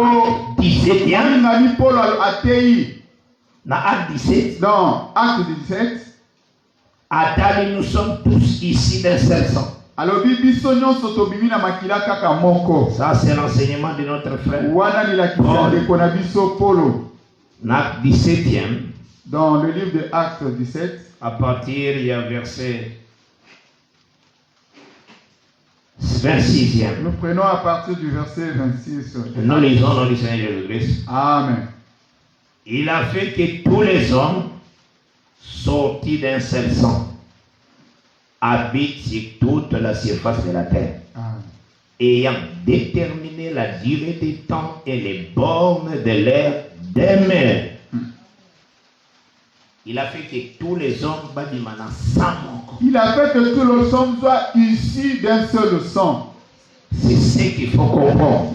Speaker 5: 17e.
Speaker 6: Paul a tei.
Speaker 5: Dans Acte 17.
Speaker 6: Dans Acte 17.
Speaker 5: Adam, nous sommes tous ici d'un seul sang.
Speaker 6: Alors,
Speaker 5: ça, c'est l'enseignement de notre frère. Acte 17e.
Speaker 6: Dans le livre de Acte 17.
Speaker 5: À partir, il y a verset 26e.
Speaker 6: Nous prenons à partir du verset 26.
Speaker 5: Nous lisons dans le Seigneur Jésus-Christ.
Speaker 6: Amen.
Speaker 5: Il a fait que tous les hommes sortis d'un seul sang habitent sur toute la surface de la terre, ayant déterminé la durée des temps et les bornes de leur demeure. Il a fait que tous les hommes badimana sang.
Speaker 6: Il a fait que tous les hommes soient issus d'un seul sang.
Speaker 5: C'est ce qu'il faut comprendre.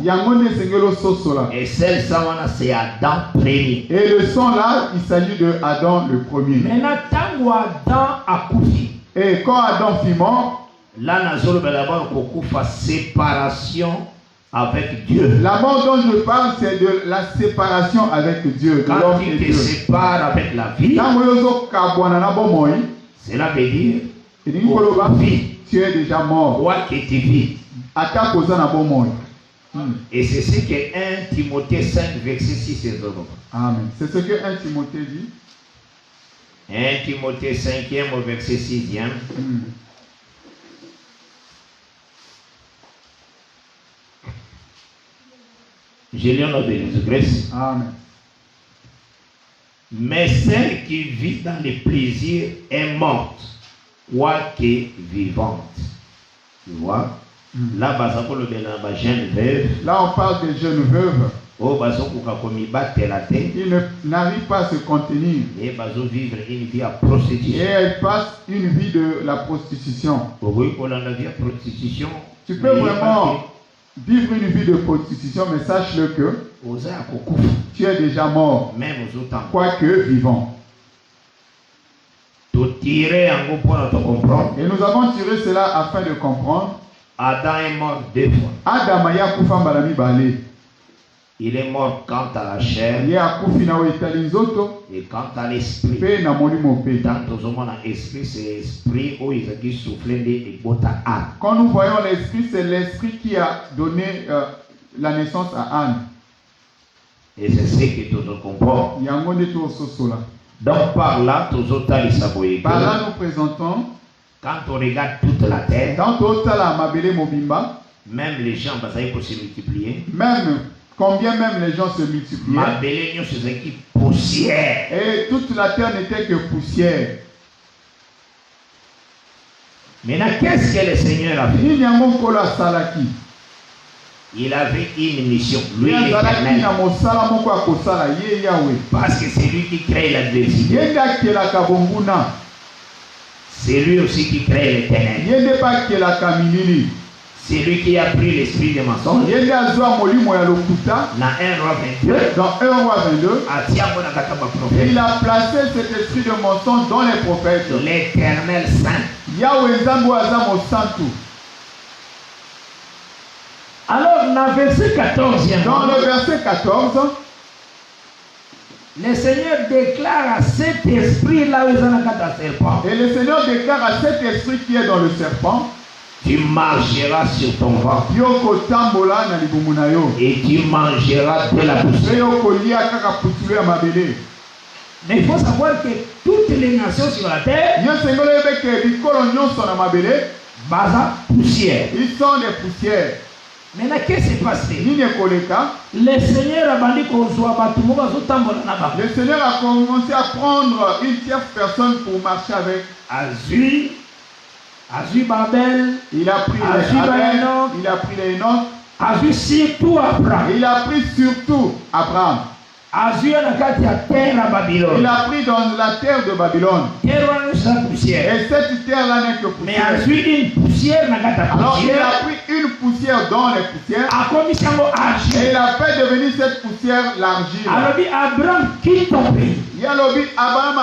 Speaker 6: Et
Speaker 5: celle sang c'est Adam premier.
Speaker 6: Et le sang là, il s'agit de Adam le premier.
Speaker 5: Maintenant, tant Adam a couché.
Speaker 6: Et quand Adam fut mort,
Speaker 5: là, nous allons d'abord une séparation avec Dieu.
Speaker 6: La mort dont je parle, c'est de la séparation avec Dieu.
Speaker 5: Quand tu te sépares avec la vie, cela veut dire
Speaker 6: tu es déjà mort.
Speaker 5: Toi qui tu vis. Et c'est ce que 1 Timothée 5, verset 6 et 7.
Speaker 6: Amen. C'est ce que 1 Timothée dit.
Speaker 5: 1 Timothée 5e au verset 6e. Je lis au nom de Jésus-Christ.
Speaker 6: Amen.
Speaker 5: Mais celle qui vit dans les plaisirs est morte, quoique vivante. Tu vois? Là,
Speaker 6: on parle des jeunes veuves.
Speaker 5: Ils
Speaker 6: n'arrivent pas à se contenir.
Speaker 5: Et vivre une vie à prostitution.
Speaker 6: Et elles passent une vie de la prostitution. Tu peux vraiment vivre une vie de prostitution, mais sache-le que tu es déjà mort, quoique vivant.
Speaker 5: Et
Speaker 6: nous avons tiré cela afin de comprendre.
Speaker 5: Adam est mort 2 fois.
Speaker 6: Adam a kufa mbalami balé.
Speaker 3: Il est mort quant à la chair
Speaker 6: ye akufi na wetali nzoto
Speaker 3: et quant à l'esprit.
Speaker 6: pe na molimo pe.
Speaker 3: Tant aux hommes l'esprit, c'est l'esprit où ils ont soufflé et bota âme.
Speaker 6: Quand nous voyons l'esprit, c'est l'esprit qui a donné la naissance à Anne.
Speaker 3: Et c'est ce que nous comprenons.
Speaker 6: Yango nde tososola.
Speaker 3: Donc par là, tous autres
Speaker 6: Par là, nous présentons,
Speaker 3: quand on regarde toute la terre,
Speaker 6: dans Totala Mabele Mobimba,
Speaker 3: même les gens pour se multiplier.
Speaker 6: même combien même les gens se multipliaient.
Speaker 3: Mabele nous c'est qui poussière.
Speaker 6: Et toute la terre n'était que poussière.
Speaker 3: Maintenant, qu'est-ce que le Seigneur a fait? Il avait une mission, lui l'Éternel. Parce que c'est lui qui crée l'adversité. C'est lui aussi qui crée l'Éternel. C'est lui qui a pris l'esprit de mensonge. Dans 1 roi 22,
Speaker 6: il a placé cet esprit de mensonge dans les prophètes.
Speaker 3: L'Éternel Saint.
Speaker 5: Alors, dans le verset 14,
Speaker 6: dans le verset 14,
Speaker 5: le Seigneur déclare à cet esprit-là où ils ont un serpent.
Speaker 6: Et le Seigneur déclare à cet esprit qui est dans le serpent,
Speaker 3: tu marcheras sur ton ventre et tu mangeras de la poussière.
Speaker 5: Mais il faut savoir que toutes les nations sur la terre, poussière.
Speaker 6: Ils sont des poussières.
Speaker 5: Maintenant, qu'est-ce qui s'est passé?
Speaker 6: Le
Speaker 5: Seigneur
Speaker 6: a commencé à prendre une tierce personne pour marcher avec.
Speaker 5: Azur Babel,
Speaker 6: il a pris les Enoch, il a pris les Enoch,
Speaker 5: Azur surtout Abraham.
Speaker 6: Il a pris surtout Abraham.
Speaker 5: Azur terre à Babylone.
Speaker 6: Il a pris dans la terre de Babylone. Et cette terre-là n'est que poussière.
Speaker 5: Mais Azur une poussière
Speaker 6: alors il a pris une poussière dans les poussières. Et il a fait devenir cette poussière l'argile.
Speaker 5: Alors Abraham quitte ton pays.
Speaker 6: Abraham a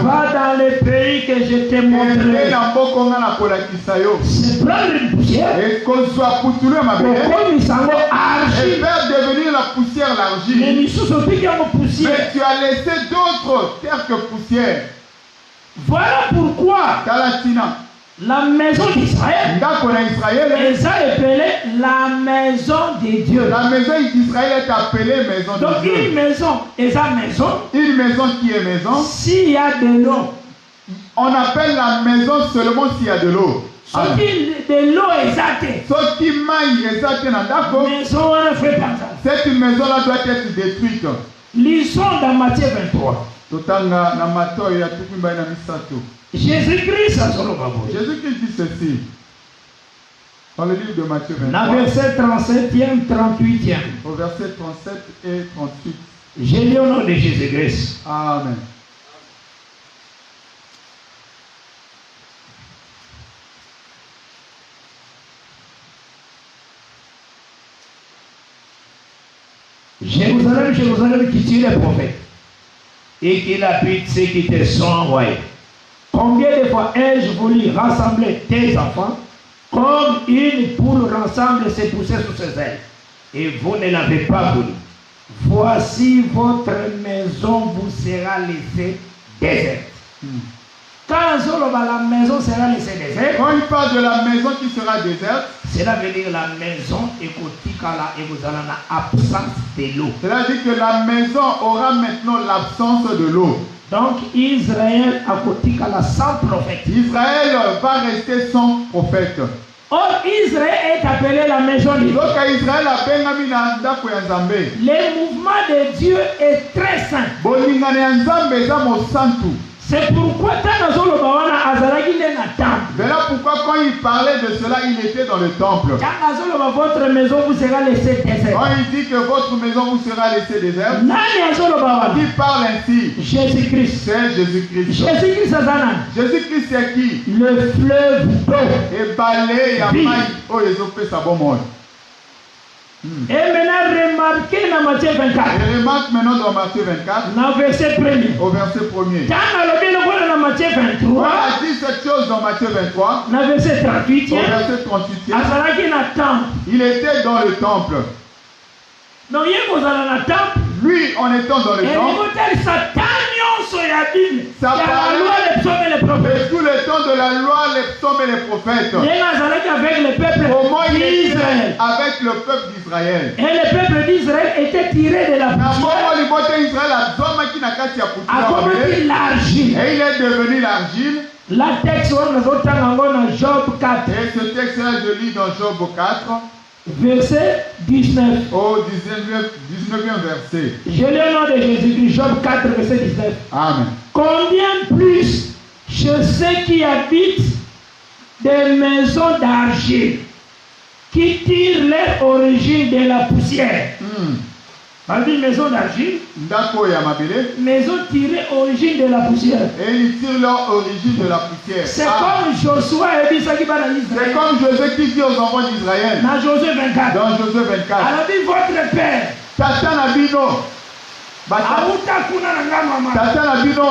Speaker 5: va dans le pays que je t'ai montré.
Speaker 6: C'est
Speaker 5: prendre une poussière.
Speaker 6: Et qu'on soit poutoulé
Speaker 5: et
Speaker 6: faire devenir la poussière l'argile. Mais tu as laissé d'autres terres que poussière.
Speaker 5: Voilà pourquoi la maison d'Israël est appelée la maison de Dieu.
Speaker 6: La maison d'Israël est appelée maison de Dieu.
Speaker 5: Donc une maison est sa maison.
Speaker 6: Une maison qui est maison.
Speaker 5: S'il y a de l'eau.
Speaker 6: On appelle la maison seulement s'il y a de l'eau.
Speaker 5: De l'eau exacte.
Speaker 6: Cette maison-là doit être détruite.
Speaker 5: Lisons dans Matthieu 23. Jésus-Christ
Speaker 6: dit ceci. Dans le livre de Matthieu 23.
Speaker 5: Dans verset 37e, 38e.
Speaker 6: Au verset 37 et 38.
Speaker 5: J'ai lu au nom de Jésus-Christ.
Speaker 6: Amen.
Speaker 5: Jérusalem qui tue les prophètes
Speaker 3: et qui lapide ceux qui te sont envoyés.
Speaker 5: Combien de fois ai-je voulu rassembler tes enfants comme une poule rassemble ses poussées sous ses ailes,
Speaker 3: et vous ne l'avez pas voulu.
Speaker 5: Voici votre maison vous sera laissée déserte. Quand la maison sera laissée déserte,
Speaker 6: quand il parle de la maison qui sera déserte,
Speaker 3: cela veut dire la maison écoutera et vous allez en absence de l'eau.
Speaker 6: Cela veut dire que la maison aura maintenant l'absence de l'eau.
Speaker 5: Donc Israël a sans prophète.
Speaker 6: Israël va rester sans prophète.
Speaker 5: Or Israël est appelé la maison de Dieu.
Speaker 6: Donc Israël a
Speaker 5: le mouvement de Dieu est très saint. C'est pourquoi
Speaker 6: voilà pourquoi quand il parlait de cela, il était dans le temple.
Speaker 5: Votre maison vous sera laissée déserte.
Speaker 6: Quand il dit que votre maison vous sera laissée déserte,
Speaker 5: qui
Speaker 6: parle ainsi?
Speaker 5: Jésus-Christ.
Speaker 6: C'est Jésus-Christ.
Speaker 5: Jésus-Christ
Speaker 6: c'est qui?
Speaker 5: Le fleuve d'eau.
Speaker 6: Et balé,
Speaker 5: Et maintenant, remarquez dans Matthieu 24.
Speaker 6: Et remarque maintenant dans Matthieu 24,
Speaker 5: Dans verset 1er.
Speaker 6: au verset 1er.
Speaker 5: Dans Matthieu 23.
Speaker 6: On a dit cette chose dans Matthieu 23,
Speaker 5: Dans verset 38.
Speaker 6: au verset 38. Il était dans le temple.
Speaker 5: Donc, il y a dans le temple.
Speaker 6: Lui, en étant dans le temple, ça parlait de tout le temps de la loi, les psaumes et les prophètes.
Speaker 5: Avec le peuple
Speaker 6: Comment il était
Speaker 5: d'Israël.
Speaker 6: avec le peuple d'Israël.
Speaker 5: Et le peuple d'Israël était tiré de la poussière. A commencé l'argile.
Speaker 6: Et il est devenu l'argile.
Speaker 5: La texte on nous entend dans Job 4.
Speaker 6: Et ce texte-là, je lis dans Job 4,
Speaker 5: verset 19.
Speaker 6: au 19e verset.
Speaker 5: Je lis au nom de Jésus-Christ, Job 4, verset 19.
Speaker 6: Amen.
Speaker 5: Combien plus chez ceux qui habitent des maisons d'argile, qui tirent leur origine de la poussière. On dit maison d'argile, maison tirée origine de la poussière.
Speaker 6: Et ils tirent leur origine de la poussière.
Speaker 5: C'est comme Josué et dit ça qui va dans Israël.
Speaker 6: C'est comme Josué qui dit aux enfants d'Israël.
Speaker 5: Dans Josué 24.
Speaker 6: Dans Josué 24.
Speaker 5: Alors dit votre père.
Speaker 6: Tata Nabino. Tata Nabino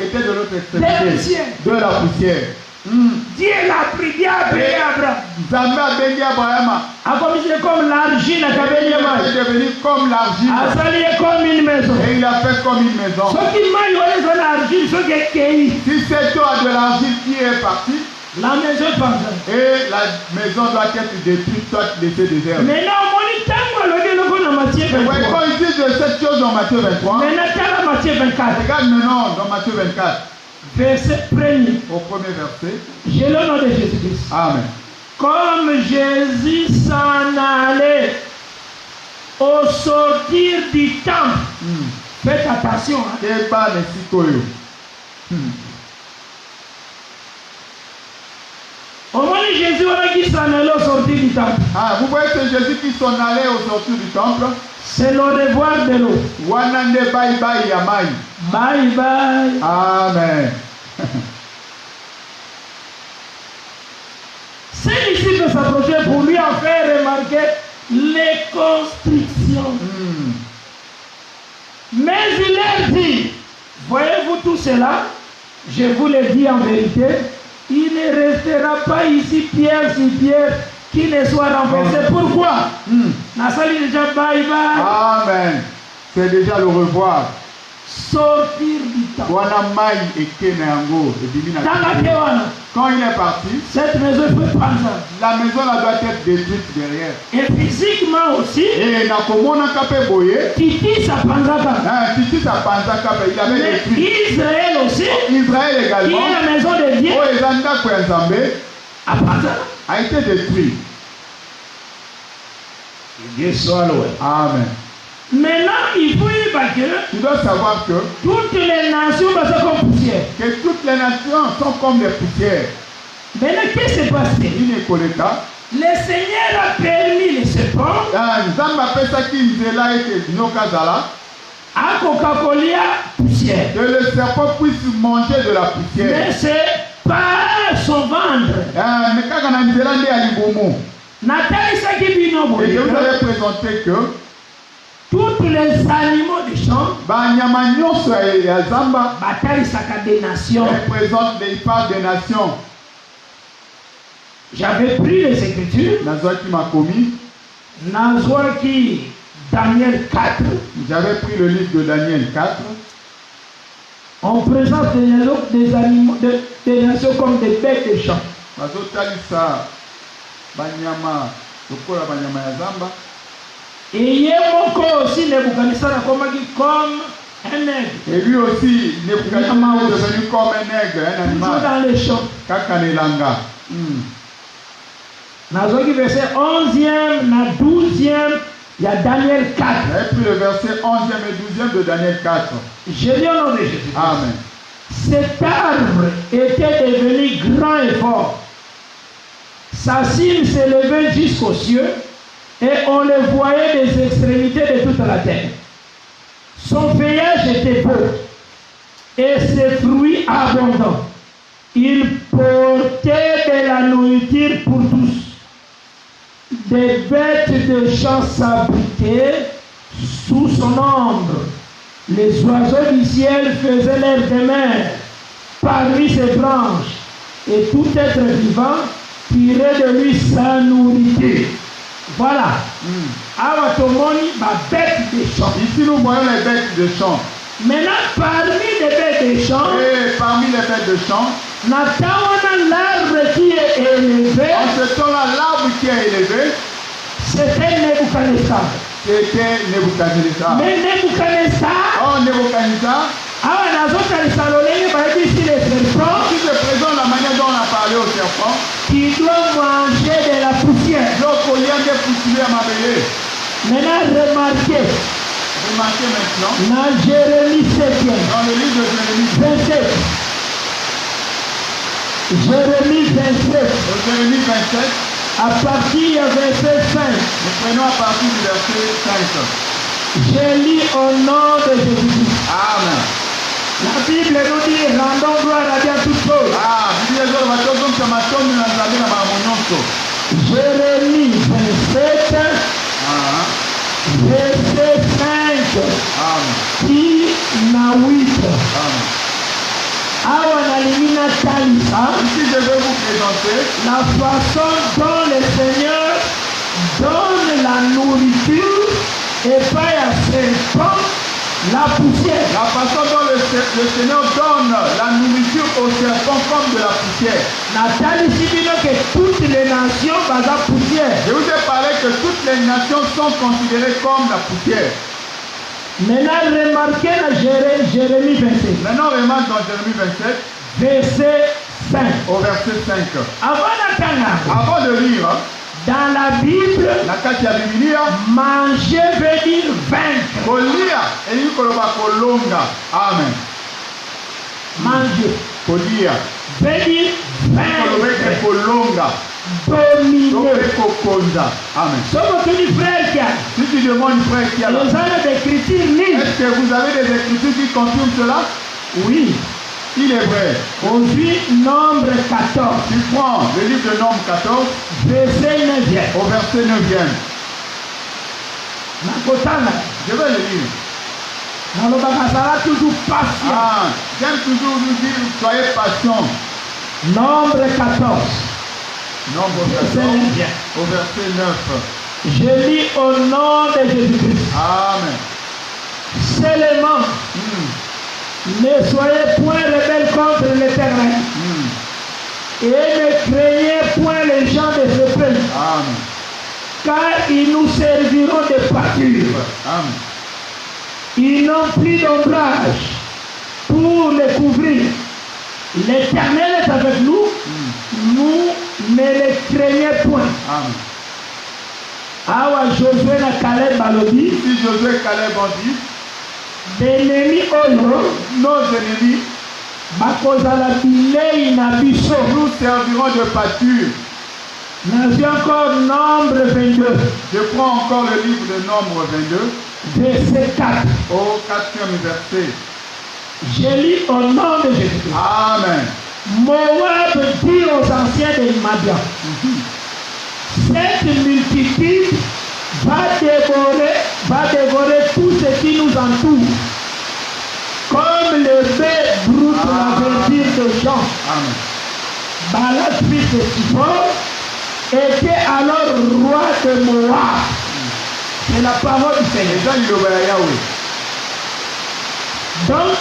Speaker 6: était de l'autre extrémité. De la poussière.
Speaker 5: Dieu l'a pris, Dieu a payé Abraham.
Speaker 6: Zambé a béni Abraham.
Speaker 5: A commencé comme l'argile,
Speaker 6: il est devenu comme l'argile.
Speaker 5: A sali comme une maison.
Speaker 6: Et il a fait comme une maison.
Speaker 5: Ce qui m'a eu de l'argile, ce qui est cueilli.
Speaker 6: Si c'est toi de l'argile qui est parti,
Speaker 5: la maison est partie.
Speaker 6: Et la maison doit être détruite, soit laissée déserte.
Speaker 5: Maintenant, on dit tant dans Matthieu 23.
Speaker 6: Quand il dit de cette chose dans Matthieu 23,
Speaker 5: maintenant, dans Matthieu 24.
Speaker 6: Regarde maintenant dans Matthieu 24.
Speaker 5: Verset 1er.
Speaker 6: Au premier verset.
Speaker 5: J'ai le nom de Jésus-Christ.
Speaker 6: Amen.
Speaker 5: Comme Jésus s'en allait au sortir du temple. Faites attention. Au moment où Jésus qui s'en allait au sortir du temple.
Speaker 6: Vous voyez que Jésus qui s'en allait au sortir du temple.
Speaker 5: C'est le revoir de l'eau.
Speaker 6: Wanande bye bye yamai.
Speaker 5: Bye bye.
Speaker 6: Amen.
Speaker 5: Ces disciples s'approchaient pour lui en faire remarquer les constrictions. Mais il leur dit, voyez-vous tout cela? Je vous le dis en vérité, il ne restera pas ici pierre sur pierre qui ne soit renversé. Pourquoi? Nasali déjà bye bye.
Speaker 6: Amen. C'est déjà le revoir.
Speaker 5: Sortir du temps.
Speaker 6: Quand il est parti,
Speaker 5: cette maison peut prendre ça.
Speaker 6: La maison là doit être détruite derrière.
Speaker 5: Et physiquement aussi.
Speaker 6: Et
Speaker 5: Titi ça prendra
Speaker 6: Titi ça prendra il avait détruit.
Speaker 5: Israël aussi.
Speaker 6: Israël également.
Speaker 5: Qui est la maison de Dieu.
Speaker 6: A été détruit.
Speaker 3: Dieu soit loué.
Speaker 6: Amen.
Speaker 5: Maintenant, il faut y battre.
Speaker 6: Tu dois savoir que
Speaker 5: toutes les nations sont comme poussière.
Speaker 6: Que toutes les nations sont comme des poussières.
Speaker 5: Maintenant, qu'est-ce qui s'est passé? Le Seigneur a permis les serpents. À Coca-Cola, poussière.
Speaker 6: Que le serpent puisse manger de la poussière.
Speaker 5: Mais c'est pas son ventre.
Speaker 6: Et je vous avais présenté que
Speaker 5: tous les animaux des champs des nations.
Speaker 6: Ils parlent des nations.
Speaker 5: J'avais pris les Écritures. Daniel 4.
Speaker 6: J'avais pris le livre de Daniel 4.
Speaker 5: On présente des animaux, des nations comme des bêtes des champs. Et aussi Nebuchadnezzar comme un aigle.
Speaker 6: Et lui aussi, Nebuchadnezzar est devenu comme un aigle, un animal.
Speaker 5: Dans les champs.
Speaker 6: Kakanelanga.
Speaker 5: Dans le verset 11e, dans 12e, il y a Daniel 4.
Speaker 6: Et puis le verset 11e et 12e de Daniel 4.
Speaker 5: Je dis au nom de Jésus.
Speaker 6: Amen.
Speaker 5: Cet arbre était devenu grand et fort. Sa cime s'élevait jusqu'aux cieux. Et on le voyait des extrémités de toute la terre. Son feuillage était beau et ses fruits abondants. Il portait de la nourriture pour tous. des bêtes de champ s'abritaient sous son ombre. Les oiseaux du ciel faisaient leur demeure parmi ses branches, et tout être vivant tirait de lui sa nourriture. Voilà. Awa tomoni ba bêtes de champ.
Speaker 6: Ici nous voyons les bêtes de champ.
Speaker 5: Maintenant, parmi les bêtes de champ,
Speaker 6: Et parmi les bêtes de champ,
Speaker 5: Natawana, l'arbre qui est élevé,
Speaker 6: en ce temps-là, l'arbre qui est élevé,
Speaker 5: c'était Nebuchadnezzar.
Speaker 6: c'était Nebuchadnezzar.
Speaker 5: Mais Nebuchadnezzar,
Speaker 6: Oh, Nebuchadnezzar,
Speaker 5: awa nazotalisa lolenge bayebisi les serpents
Speaker 6: qui se présente la manière dont on a parlé au serpent,
Speaker 5: qui doivent manger de la poussière.
Speaker 6: donc au lien des poussières à m'abeler.
Speaker 5: Maintenant, remarquez,
Speaker 6: Remarquez maintenant,
Speaker 5: dans Jérémie 7,
Speaker 6: dans le livre de Jérémie,
Speaker 5: 27, Jérémie 27,
Speaker 6: au Jérémie 27,
Speaker 5: à partir du verset 5,
Speaker 6: nous prenons à partir du verset 5.
Speaker 5: je lis au nom de Jésus-Christ.
Speaker 6: Amen.
Speaker 5: La Bible nous dit, rendons gloire à Dieu à toutes choses.
Speaker 6: Ah, Bible ezo loba tozongisa matondo na Nzambe na makambo nyonso.
Speaker 5: Jérémie 27,
Speaker 6: Ah,
Speaker 5: verset 5,
Speaker 6: amen.
Speaker 5: qui na 8.
Speaker 6: Amen.
Speaker 5: Awa nalingi natalisa
Speaker 6: Ici, je vais vous présenter
Speaker 5: la façon dont le Seigneur donne la nourriture et pas à serpent la poussière.
Speaker 6: la façon dont le Seigneur donne la nourriture au serpent comme de la poussière.
Speaker 5: Natalisi bino que toutes les nations baza poussière.
Speaker 6: Je vous ai parlé que toutes les nations sont considérées comme la poussière.
Speaker 5: Maintenant, remarquez dans Jérémie 27,
Speaker 6: Maintenant, on remarque dans Jérémie 27,
Speaker 5: verset 5.
Speaker 6: au verset 5.
Speaker 5: Avant d'attendre,
Speaker 6: Avant de lire,
Speaker 5: dans la Bible,
Speaker 6: la carte de la Bible,
Speaker 5: manger veut dire vaincre.
Speaker 6: kolia, et koloba kolonga. Amen.
Speaker 5: Manger
Speaker 6: Kolia,
Speaker 5: veut dire
Speaker 6: kolobeke
Speaker 5: vaincre,
Speaker 6: kolonga.
Speaker 5: dominer.
Speaker 6: Tobeko kokonza. Amen.
Speaker 5: Somo tuni frère qui a
Speaker 6: Si tu demandes frère qui a là,
Speaker 5: les années d'écriture libre.
Speaker 6: est-ce que vous avez des écritures qui confirment cela?
Speaker 5: Oui.
Speaker 6: Il est vrai.
Speaker 5: Aujourd'hui, nombre 14,
Speaker 6: Tu prends le livre de Nombre 14
Speaker 5: verset 9.
Speaker 6: au verset 9e.
Speaker 5: Nakotana.
Speaker 6: Je vais le lire.
Speaker 5: Nalobaka sala toujours patient.
Speaker 6: Ah, j'aime toujours vous dire, soyez patient.
Speaker 5: Nombre 14,
Speaker 6: Nombre
Speaker 5: verset
Speaker 6: 14
Speaker 5: 9.
Speaker 6: au verset 9.
Speaker 5: Je lis au nom de Jésus-Christ.
Speaker 6: Amen.
Speaker 5: Seulement, ne soyez point rebelles contre l'Éternel. Et ne craignez point les gens de ce pays,
Speaker 6: Amen.
Speaker 5: car ils nous serviront de pâture.
Speaker 6: Amen.
Speaker 5: Ils n'ont plus d'ombrage pour les couvrir. L'Éternel est avec nous. Nous ne les craignez point.
Speaker 6: Amen.
Speaker 5: Awa Josué na Caleb balobi,
Speaker 6: Si Josué Caleb ont dit,
Speaker 5: l'ennemi oyo
Speaker 6: nos ennemis,
Speaker 5: bakozala bilei na biso.
Speaker 6: nous servirons de pâture.
Speaker 5: Nazwi encore nombre 22,
Speaker 6: Je prends encore le livre de Nombre 22
Speaker 5: verset 4.
Speaker 6: au 4e verset.
Speaker 5: Je lis au nom de Jésus.
Speaker 6: Amen.
Speaker 5: Moab dit aux anciens de Madian, cette multitude va dévorer tout ce qui nous entoure, comme le bœuf broute la verdure de Jean.
Speaker 6: Amen.
Speaker 5: Balak, fils de Zippor, était alors roi de Moab. C'est la parole du Seigneur.
Speaker 6: Les gens du Yahweh.
Speaker 5: Donc,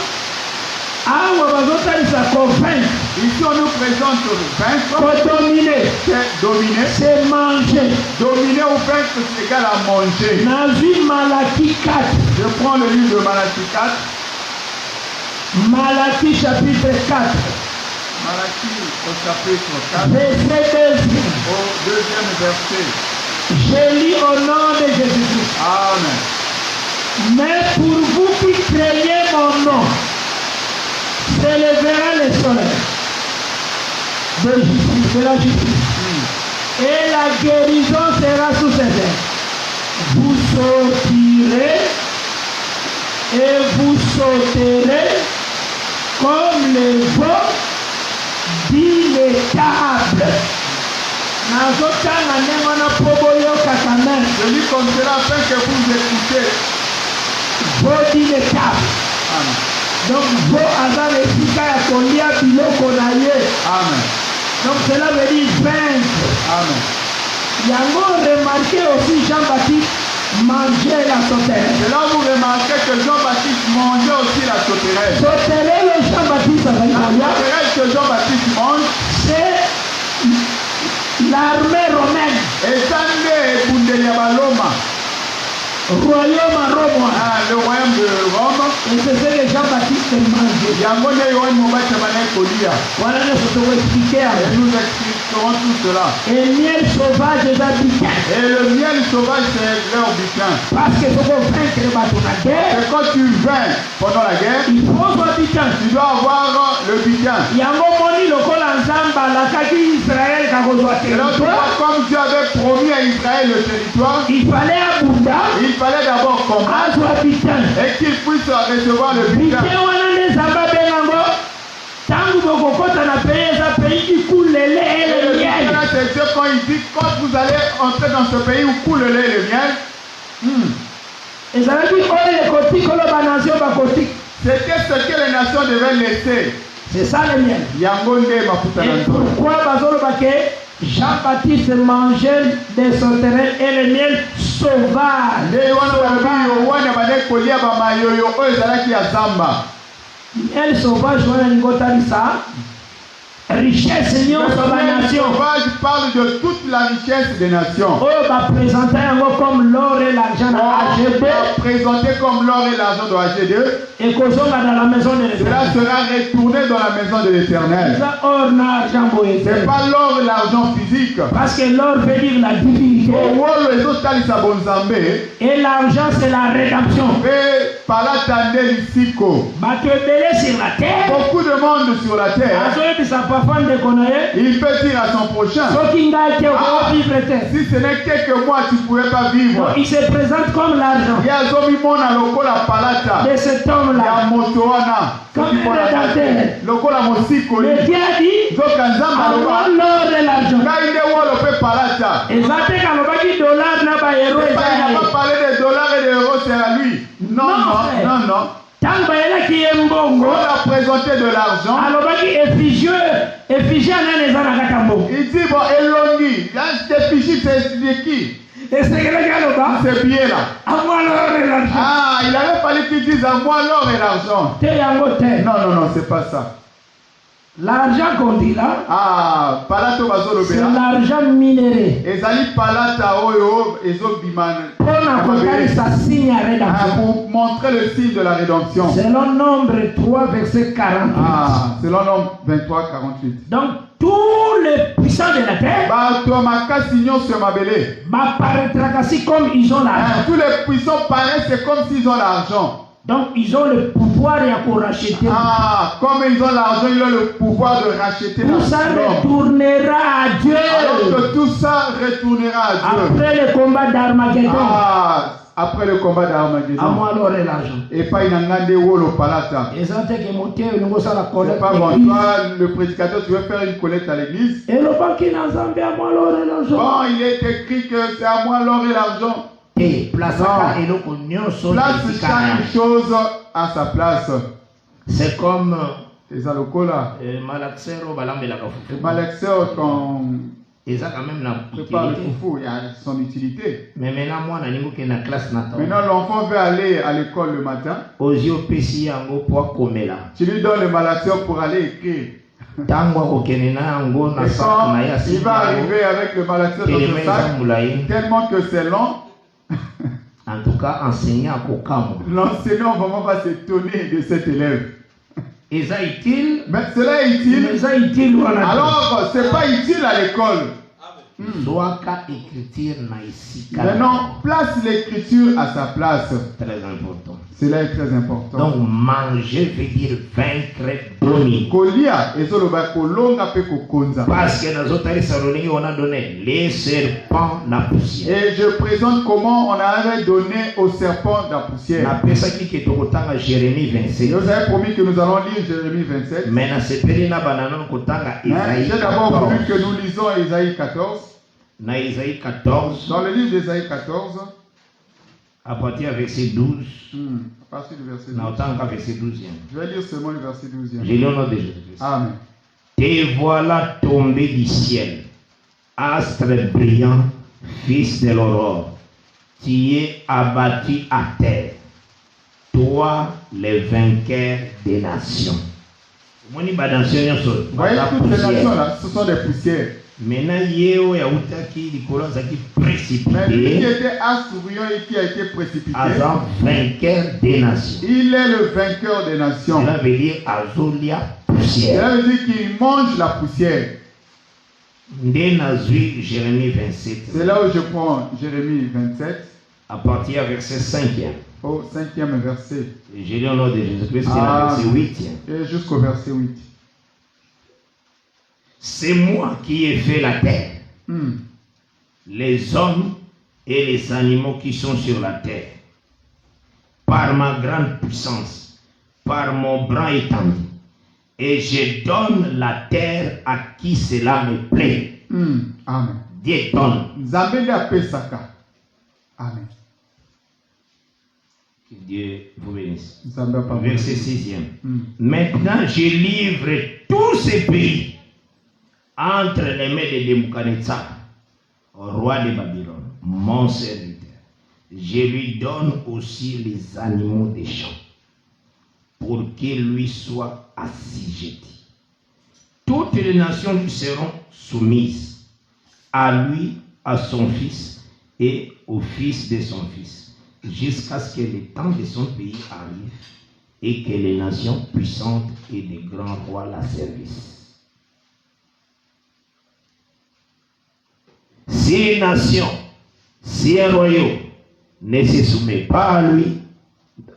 Speaker 5: awa bazotalisa convaincre,
Speaker 6: Ici, on nous présente vaincre,
Speaker 5: kodominer,
Speaker 6: c'est dominer.
Speaker 5: c'est manger.
Speaker 6: Dominer ou vaincre, c'est égal à manger.
Speaker 5: Nazwi Malaki 4,
Speaker 6: Je prends le livre de Malachie 4.
Speaker 5: Malaki chapitre 4,
Speaker 6: Malachie au chapitre 4,
Speaker 5: verset 2.
Speaker 6: au 2e verset.
Speaker 5: Je lis au nom de Jésus-Christ.
Speaker 6: Amen.
Speaker 5: Mais pour vous qui craignez mon nom, s'élèvera le soleil de la justice. Et la guérison sera sous ses ailes. Vous sortirez et vous sauterez comme les veaux dilectables.
Speaker 6: Je lis comme cela afin que vous écoutez.
Speaker 5: Body le cap.
Speaker 6: Amen.
Speaker 5: Donc, Bo Azan et Sika ya Kolia Biloko na ye.
Speaker 6: Amen.
Speaker 5: Donc, cela veut dire vaincre.
Speaker 6: Amen.
Speaker 5: Yango remarqué aussi Jean-Baptiste manger la sauterelle.
Speaker 6: Et là, vous remarquez que Jean-Baptiste mangeait aussi la sauterelle.
Speaker 5: Sauterelle, Jean-Baptiste
Speaker 6: La sauterelle que Jean-Baptiste mange,
Speaker 5: c'est l'armée romaine.
Speaker 6: et Sandé et Bundeliabaloma.
Speaker 5: Royaume à Rome.
Speaker 6: Le royaume de Rome.
Speaker 5: Et c'est ce que Jean-Baptiste mangeait.
Speaker 6: Yangone Yohan Mouba Tchabané Kolia.
Speaker 5: Voilà ce que vous expliquez.
Speaker 6: Et nous expliquerons tout cela.
Speaker 5: Et miel sauvage des habitants.
Speaker 6: Et le miel sauvage, c'est leur butin.
Speaker 5: Parce que pour vaincre la guerre,
Speaker 6: Et quand tu vins pendant la guerre,
Speaker 5: il faut son habitant.
Speaker 6: tu dois avoir le butin.
Speaker 5: Yango moni lokola nzamba la kaki Israël kakozwa
Speaker 6: Et là, tu vois,
Speaker 5: territoire.
Speaker 6: comme Dieu avait promis à Israël le territoire,
Speaker 5: Il fallait abunda
Speaker 6: il fallait d'abord combattre
Speaker 5: azwa habitant.
Speaker 6: et qu'il puisse recevoir le butin.
Speaker 5: Bité wana nde zamba bengango tangu bokokota na pays eza pays qui coule le lait et
Speaker 6: Et
Speaker 5: le
Speaker 6: le butin,
Speaker 5: miel.
Speaker 6: là, c'est Dieu quand il dit, quand vous allez entrer dans ce pays où coule le lait et le miel,
Speaker 5: ezalaki oyo ekoti koloba nation bakoti.
Speaker 6: c'était ce que les nations devaient laisser.
Speaker 5: C'est ça le miel.
Speaker 6: Yango nde mafuta na
Speaker 5: Et
Speaker 6: nzolo.
Speaker 5: pourquoi bazoloba ke Jean-Baptiste mangeait des sauterelles et le miel sauvage.
Speaker 6: Nde wana balobi Yohane abandaki kolia bamayoyo oyo ezalaki ya zamba.
Speaker 5: Miel sauvage wana ningotalisa richesse nyonso
Speaker 6: Le miel
Speaker 5: banation
Speaker 6: sauvage parle de toute la richesse des nations.
Speaker 5: oyo baprésente yango comme l'or et l'argent na
Speaker 6: On
Speaker 5: AGB
Speaker 6: va présenter comme l'or et l'argent de AG2.
Speaker 5: ekozonga dans la maison de
Speaker 6: Cela
Speaker 5: l'Éternel.
Speaker 6: sera retourné dans la maison de l'Éternel.
Speaker 5: eza or na argent boye
Speaker 6: Ce n'est
Speaker 5: te.
Speaker 6: pas l'or et l'argent physique.
Speaker 5: Parce que l'or veut dire la divinité
Speaker 6: Owolo ezotalisa bonzambe
Speaker 5: et l'argent c'est la rédemption.
Speaker 6: mpe palata nde lisiko.
Speaker 5: Bato ebele sur la terre
Speaker 6: Beaucoup de monde sur la terre,
Speaker 5: azoyebisa papa ndeko na ye
Speaker 6: il peut dire à son prochain,
Speaker 5: soki ngai te okovivre te.
Speaker 6: si ce n'est quelques mois, tu ne pourrais pas vivre.
Speaker 5: Donc, il se présente comme l'argent
Speaker 6: Ye azomimona lokola palata
Speaker 5: de cet
Speaker 6: ya
Speaker 5: homme-là.
Speaker 6: moto wana
Speaker 5: Comme
Speaker 6: soki mpona
Speaker 5: rédempteur.
Speaker 6: lokola mosikoli.
Speaker 5: Mais Dieu a dit
Speaker 6: Nzoka Nzambe
Speaker 5: avoir
Speaker 6: aloba
Speaker 5: l'or et l'argent.
Speaker 6: ngai nde wolo mpe palata.
Speaker 5: eza te kalobaki dollar na bayero
Speaker 6: Il
Speaker 5: eza
Speaker 6: n'a
Speaker 5: ya
Speaker 6: pas
Speaker 5: ye.
Speaker 6: parlé des dollars et des euros, c'est à lui. Non,
Speaker 5: Non,
Speaker 6: non,
Speaker 5: frère.
Speaker 6: non, non.
Speaker 5: Ntango bayelaki ye
Speaker 6: On
Speaker 5: mbongo
Speaker 6: a présenté de l'argent.
Speaker 5: alobaki effigie anani eza na kati ya mbongo
Speaker 6: Il dit, bon, Elongi, là, tes fichiers, c'est de qui?
Speaker 5: esekelaki aloba
Speaker 6: C'est bien là.
Speaker 5: amwa l'or et l'argent
Speaker 6: Ah, il avait fallu qu'il dise à moi l'or et l'argent.
Speaker 5: te yango te.
Speaker 6: Non, non, non, c'est pas ça.
Speaker 5: L'argent qu'on dit là,
Speaker 6: Ah, palato
Speaker 5: c'est
Speaker 6: bazolobela.
Speaker 5: l'argent minéré.
Speaker 6: Ezali palata oyo ezobimana.
Speaker 5: Pona kotalisa signe ya
Speaker 6: Ah,
Speaker 5: rédemption.
Speaker 6: pour montrer le signe de la rédemption.
Speaker 5: Selon Nombre 3, verset 48.
Speaker 6: Ah, selon Nombre 23, 48.
Speaker 5: Donc, tous les puissants de la terre
Speaker 6: Bato makasi nyonso ya mabele.
Speaker 5: m'apparaîtront ainsi comme ils ont l'argent.
Speaker 6: Ah, tous les puissants paraissent, c'est comme s'ils ont l'argent.
Speaker 5: Donc, ils ont le pouvoir pour racheter.
Speaker 6: Ah, comme ils ont l'argent, ils ont le pouvoir de racheter
Speaker 5: Tout ça
Speaker 6: l'argent.
Speaker 5: retournera à Dieu
Speaker 6: Alors que tout ça retournera à Dieu.
Speaker 5: après le combat d'Armageddon.
Speaker 6: Ah, après le combat
Speaker 5: À
Speaker 6: d'Armageddon.
Speaker 5: moi, l'or et l'argent.
Speaker 6: Et pas inangande wolo palata.
Speaker 5: Et ça, c'est que mon Dieu, nous avons la
Speaker 6: C'est
Speaker 5: collecte.
Speaker 6: pas bon. Toi, le prédicateur, tu veux faire une collecte à l'église.
Speaker 5: Et le banquier n'a jamais à moi, l'or et l'argent.
Speaker 6: Bon, il est écrit que c'est à moi l'or et l'argent.
Speaker 5: Et place à et donc on sont
Speaker 6: Place chaque chose à sa place.
Speaker 5: c'est comme
Speaker 6: Et ça le cola.
Speaker 5: Malaxero balambela kafufu.
Speaker 6: Malexer, quand
Speaker 5: Et ça quand même na
Speaker 6: on prépare le
Speaker 5: utilité.
Speaker 6: foufou, il y a son utilité.
Speaker 5: Mais maintenant moi na ningo ke na classe na temps.
Speaker 6: Maintenant, l'enfant veut aller à l'école le matin.
Speaker 5: Ozio pesi yango po komela.
Speaker 6: Tu lui donnes le malaxer pour aller écrire.
Speaker 5: Tango kokene na yango na
Speaker 6: Et
Speaker 5: sac
Speaker 6: quand
Speaker 5: na ya
Speaker 6: il va arriver avec le malaxer dans ce sac, tellement que c'est long,
Speaker 5: En tout cas, enseignant kokamo.
Speaker 6: l'enseignant vraiment va s'étonner de cet élève.
Speaker 5: Et ça utile.
Speaker 6: Mais cela est utile.
Speaker 5: Mais ça utile voilà.
Speaker 6: Alors, c'est pas utile à l'école.
Speaker 5: Zoaka écriture na ici.
Speaker 6: Maintenant, place l'écriture à sa place.
Speaker 5: Très important.
Speaker 6: Cela est très important.
Speaker 5: Donc manger veut dire vaincre, dominer.
Speaker 6: Kolia, ezoloba kolonga pe kokonza.
Speaker 5: Parce que dans notre Thessalonique, on a donné les serpents, la poussière.
Speaker 6: Et je présente comment on avait donné au serpent de la poussière.
Speaker 5: La personne qui est au temps Jérémie 27.
Speaker 6: Et vous avez promis que nous allons lire Jérémie 27.
Speaker 5: Mais dans ce pays, on a
Speaker 6: J'ai d'abord voulu que nous lisons Isaïe 14.
Speaker 3: Dans Isaïe 14,
Speaker 6: Dans le livre d'Ésaïe 14,
Speaker 3: à partir du verset 12,
Speaker 6: à partir du verset 12,
Speaker 3: non, tant qu'à verset 12.
Speaker 6: je vais lire seulement le verset 12.
Speaker 3: J'ai lu au nom de Jésus-Christ.
Speaker 6: Amen.
Speaker 3: Te voilà tombé du ciel, astre brillant, fils de l'aurore. Tu es abattu à terre, toi, le vainqueur des nations.
Speaker 6: Voyez toutes ces nations-là, ce sont des poussières.
Speaker 3: Maintenant,
Speaker 6: Mais lui qui était astre brillant et qui a été précipité,
Speaker 3: vainqueur des nations.
Speaker 6: il est le vainqueur des nations.
Speaker 3: Cela veut dire Azolia poussière.
Speaker 6: Cela veut dire qu'il mange la poussière.
Speaker 3: Jérémie 27.
Speaker 6: C'est là où je prends Jérémie 27,
Speaker 3: À partir du verset 5e.
Speaker 6: au 5e verset,
Speaker 3: J'ai lu au nom de Jésus-Christ, c'est le verset 8e.
Speaker 6: et jusqu'au verset 8.
Speaker 3: C'est moi qui ai fait la terre, les hommes et les animaux qui sont sur la terre, par ma grande puissance, par mon bras étendu, et je donne la terre à qui cela me plaît.
Speaker 6: Amen.
Speaker 3: Dieu donne.
Speaker 6: Nzambe apesaka. Amen.
Speaker 3: Que Dieu vous bénisse.
Speaker 6: Nzambe apesaka.
Speaker 3: Verset 6e. Maintenant, je livre tous ces pays entre les mains de Nebuchadnezzar, roi de Babylone, mon serviteur. Je lui donne aussi les animaux des champs, pour qu'ils lui soient assujettis. Toutes les nations lui seront soumises, à lui, à son fils et au fils de son fils, jusqu'à ce que le temps de son pays arrive et que les nations puissantes et les grands rois la servissent. Si une nation, si un royaume ne se soumet pas à lui,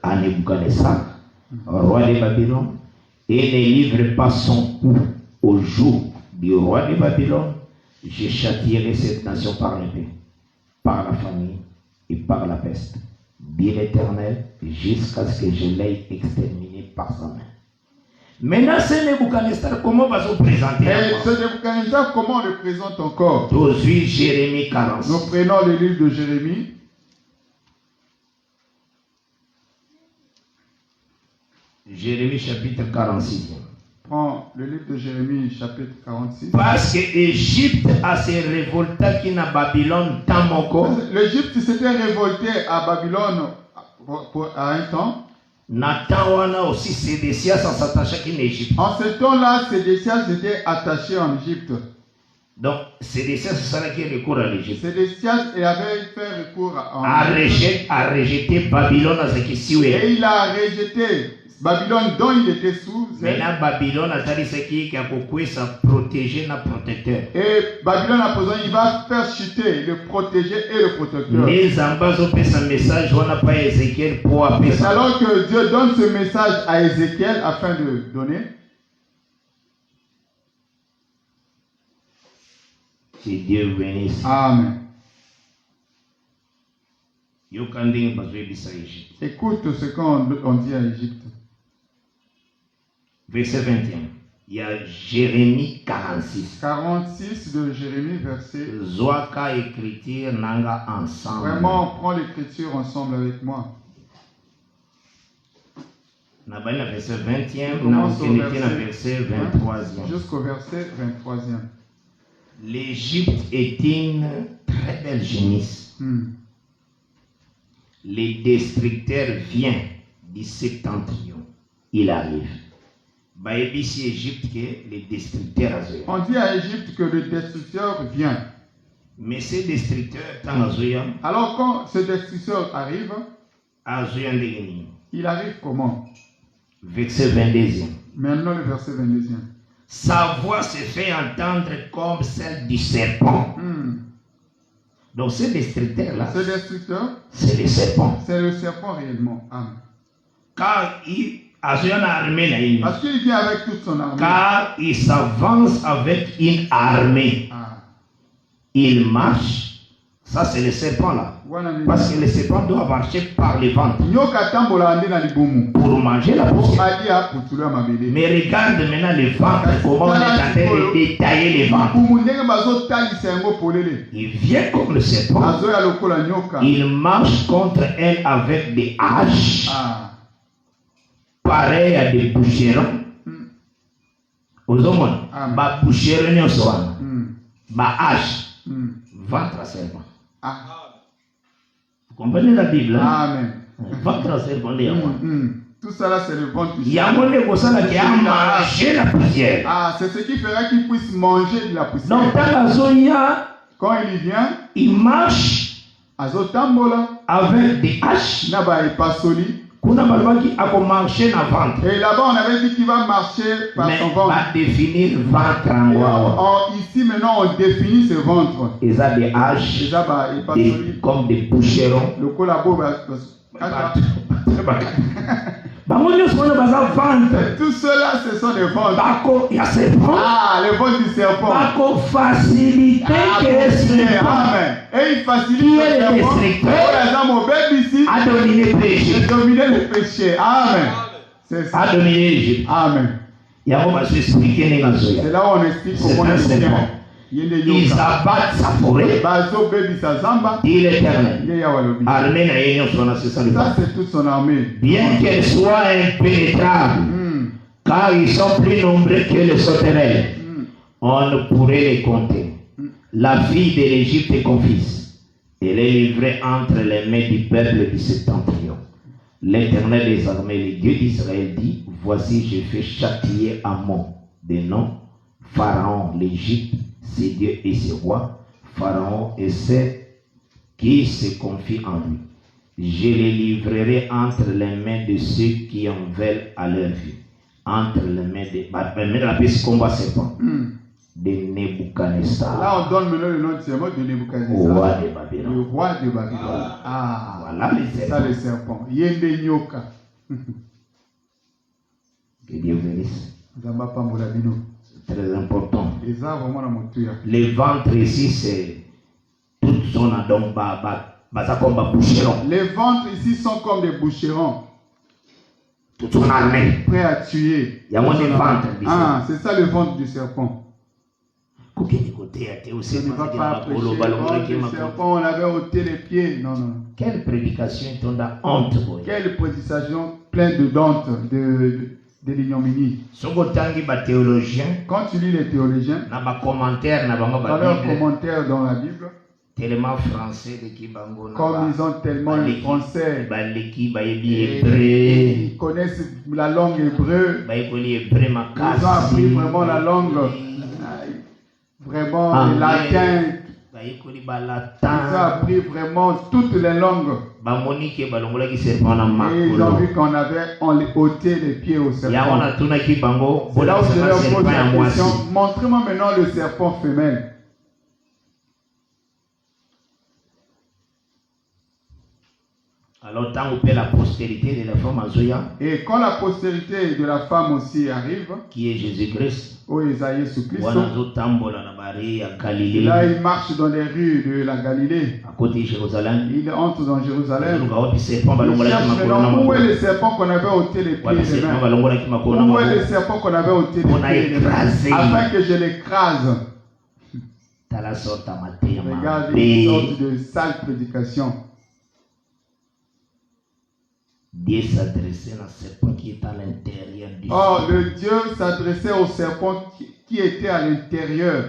Speaker 3: à Nebuchadnezzar, roi de Babylone, et ne livre pas son coup au jour du roi de Babylone, je châtierai cette nation par l'épée, par la famine et par la peste, dit l'Éternel, jusqu'à ce que je l'aie exterminé par sa main. Maintenant, c'est Nebuchadnezzar, comment va se présenter?
Speaker 6: Et ce Nebuchadnezzar, comment on le présente encore?
Speaker 3: Jérémie 46.
Speaker 6: Nous prenons le livre de Jérémie.
Speaker 3: Jérémie chapitre 46.
Speaker 6: Prends le livre de Jérémie chapitre 46.
Speaker 3: Parce que l'Égypte a se révolté qui n'a Babylone tant mon corps.
Speaker 6: L'Égypte s'était révolté à Babylone à un temps.
Speaker 3: Aussi Sédécias s'attacha en Égypte.
Speaker 6: En ce temps-là, Sédécias était attaché en Égypte.
Speaker 3: Donc Sédécias c'est ça qui est recours à l'Égypte.
Speaker 6: Sédécias avait fait recours
Speaker 3: à rejeter Babylone à ce qui s'y est.
Speaker 6: Et il a rejeté Babylone dont il était sous.
Speaker 3: Maintenant Babylone a dit ce qui a beaucoup ça protéger na protecteur.
Speaker 6: Et Babylone a posé, il va faire chuter le protégé et le protecteur.
Speaker 3: Les ambassades ont un message on n'a pas Ézéchiel pour appeler.
Speaker 6: C'est alors que Dieu donne ce message à Ézéchiel afin de donner.
Speaker 3: Que Dieu bénisse.
Speaker 6: Amen.
Speaker 3: Écoute
Speaker 6: ce qu'on dit à Égypte.
Speaker 3: Verset 21. Il y a Jérémie 46.
Speaker 6: 46 de Jérémie, verset.
Speaker 3: Zoaka écriture nanga ensemble.
Speaker 6: Vraiment, prends l'écriture ensemble avec moi.
Speaker 3: Na verset 20e, na verset 23e.
Speaker 6: Jusqu'au verset 23e.
Speaker 3: L'Égypte est une très belle génisse. Le destructeur vient du septentrion. Il arrive. Ici Égypte que le destructeur a joué.
Speaker 6: On dit à Égypte que le destructeur vient.
Speaker 3: Mais ce destructeur tant
Speaker 6: alors quand ce destructeur arrive, il arrive comment?
Speaker 3: Verset 22e.
Speaker 6: Maintenant le verset 22e.
Speaker 3: Sa voix se fait entendre comme celle du serpent. Donc ce destructeur-là,
Speaker 6: ce destructeur,
Speaker 3: c'est le serpent.
Speaker 6: C'est le serpent réellement. Amen.
Speaker 3: Car parce
Speaker 6: qu'il vient avec toute son armée.
Speaker 3: Car il s'avance avec une armée. Il marche Ça, c'est le serpent là. Parce que le serpent doit marcher par le ventre pour manger la poussière. Mais regarde maintenant le ventre, comment on est en train de détailler le ventre. Il vient comme le serpent. Il marche contre elle avec des haches, pareil à des boucherons. Aux hommes, ma boucheron n'y soit, ma hache, ventre à serpent. Vous comprenez la Bible?
Speaker 6: Amen.
Speaker 3: Ventre à serpent,
Speaker 6: tout ça là, c'est le ventre du
Speaker 3: il y a mon négociant qui a mangé la poussière.
Speaker 6: C'est ce qui fera qu'il puisse manger de la poussière.
Speaker 5: Donc,
Speaker 6: quand il vient,
Speaker 5: il marche avec des haches. Et
Speaker 6: là-bas, on avait dit qu'il va marcher par son ventre.
Speaker 3: Va définir ventre en
Speaker 6: ici, maintenant, on définit ce ventre.
Speaker 3: Ils ont des haches, comme des boucherons.
Speaker 6: Le collabo, tout cela, ce sont des ventres.
Speaker 5: Il y a serpent.
Speaker 6: Le ventre du serpent.
Speaker 5: Faciliter que
Speaker 6: Amen. Et il facilite le serpent.
Speaker 3: À dominer le péché.
Speaker 6: Dominer le péché. Amen. C'est ça.
Speaker 3: À dominer l'Égypte.
Speaker 6: Amen.
Speaker 3: C'est là où on explique
Speaker 6: comment on est serpent.
Speaker 3: Ils abattent sa forêt. Dit l'Éternel.
Speaker 6: Ça, c'est toute son armée.
Speaker 3: Bien qu'elle soit impénétrable, car ils sont plus nombreux que les sauterelles, on ne pourrait les compter. La fille de l'Égypte est confise. Elle est livrée entre les mains du peuple du septentrion. L'Éternel des armées, le Dieu d'Israël, dit: voici, je fais châtier Amon, des noms Pharaon, l'Égypte, ses dieux et ses rois, Pharaon et ceux qui se confient en lui. Je les livrerai entre les mains de ceux qui en veulent à leur vie, entre les mains de Nebuchadnezzar.
Speaker 6: Là, on donne maintenant le nom de serpent de Nebuchadnezzar,
Speaker 3: roi de Babylone.
Speaker 6: Le roi de Babylone.
Speaker 3: Voilà les serpents.
Speaker 6: Ça, les serpents. Yende Nyoka.
Speaker 3: Que Dieu bénisse.
Speaker 6: C'est
Speaker 3: très important.
Speaker 6: Les
Speaker 3: ventres ici, c'est tout son adon comme boucherons.
Speaker 6: Les ventres ici sont comme des boucherons.
Speaker 3: Toute son armée.
Speaker 6: Prêt à tuer.
Speaker 3: Il y a moins de ventre.
Speaker 6: C'est ça le ventre du serpent.
Speaker 3: Ce
Speaker 6: n'est pas prêcher. Le serpent, on avait ôté les pieds. Non.
Speaker 3: Quelle prédication est ton honte?
Speaker 6: Quelle prédication pleine de honte, de l'ignominie. Quand tu lis les théologiens, dans leurs commentaires dans la Bible,
Speaker 3: tellement français
Speaker 6: comme ils ont tellement le français, ils connaissent la langue hébreu, ils ont appris vraiment la langue, vraiment le latin, ils ont appris vraiment toutes les langues. Et ils ont vu qu'on avait ôté les pieds au serpent. C'est là où je leur pose la question: montrez-moi maintenant le serpent femelle.
Speaker 3: Alors, tant que la postérité de la femme Azoya,
Speaker 6: et quand la postérité de la femme aussi arrive,
Speaker 3: qui est Jésus-Christ,
Speaker 6: là il marche dans les rues de la Galilée,
Speaker 3: à côté de Jérusalem,
Speaker 6: il entre dans Jérusalem,
Speaker 3: il cherche maintenant
Speaker 6: où est le serpent qu'on avait ôté les pieds et les mains, où est le serpent qu'on avait ôté les pieds et les mains, afin que je l'écrase. Regarde une sorte de sale prédication.
Speaker 3: Dieu s'adressait à serpent qui est à l'intérieur du
Speaker 6: le Dieu s'adressait au serpent qui était à l'intérieur.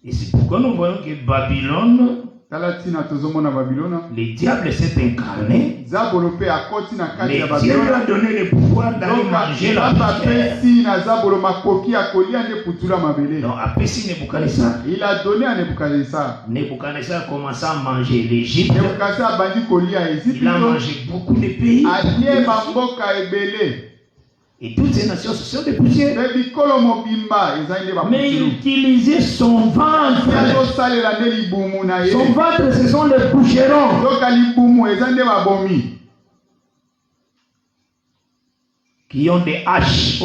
Speaker 3: Et c'est pourquoi nous voyons que Babylone, le diable s'est incarné. Le Dieu lui a donné le pouvoir d'aller manger la poussière.
Speaker 6: Il a donné à Nebuchadnezzar.
Speaker 3: Nebuchadnezzar a commencé à manger l'Égypte.
Speaker 6: Il
Speaker 3: a mangé beaucoup de pays. Et toutes ces nations ce sont des poussières.
Speaker 5: Mais il utilisait son ventre. Son ventre, ce sont les boucherons.
Speaker 3: Qui ont des haches.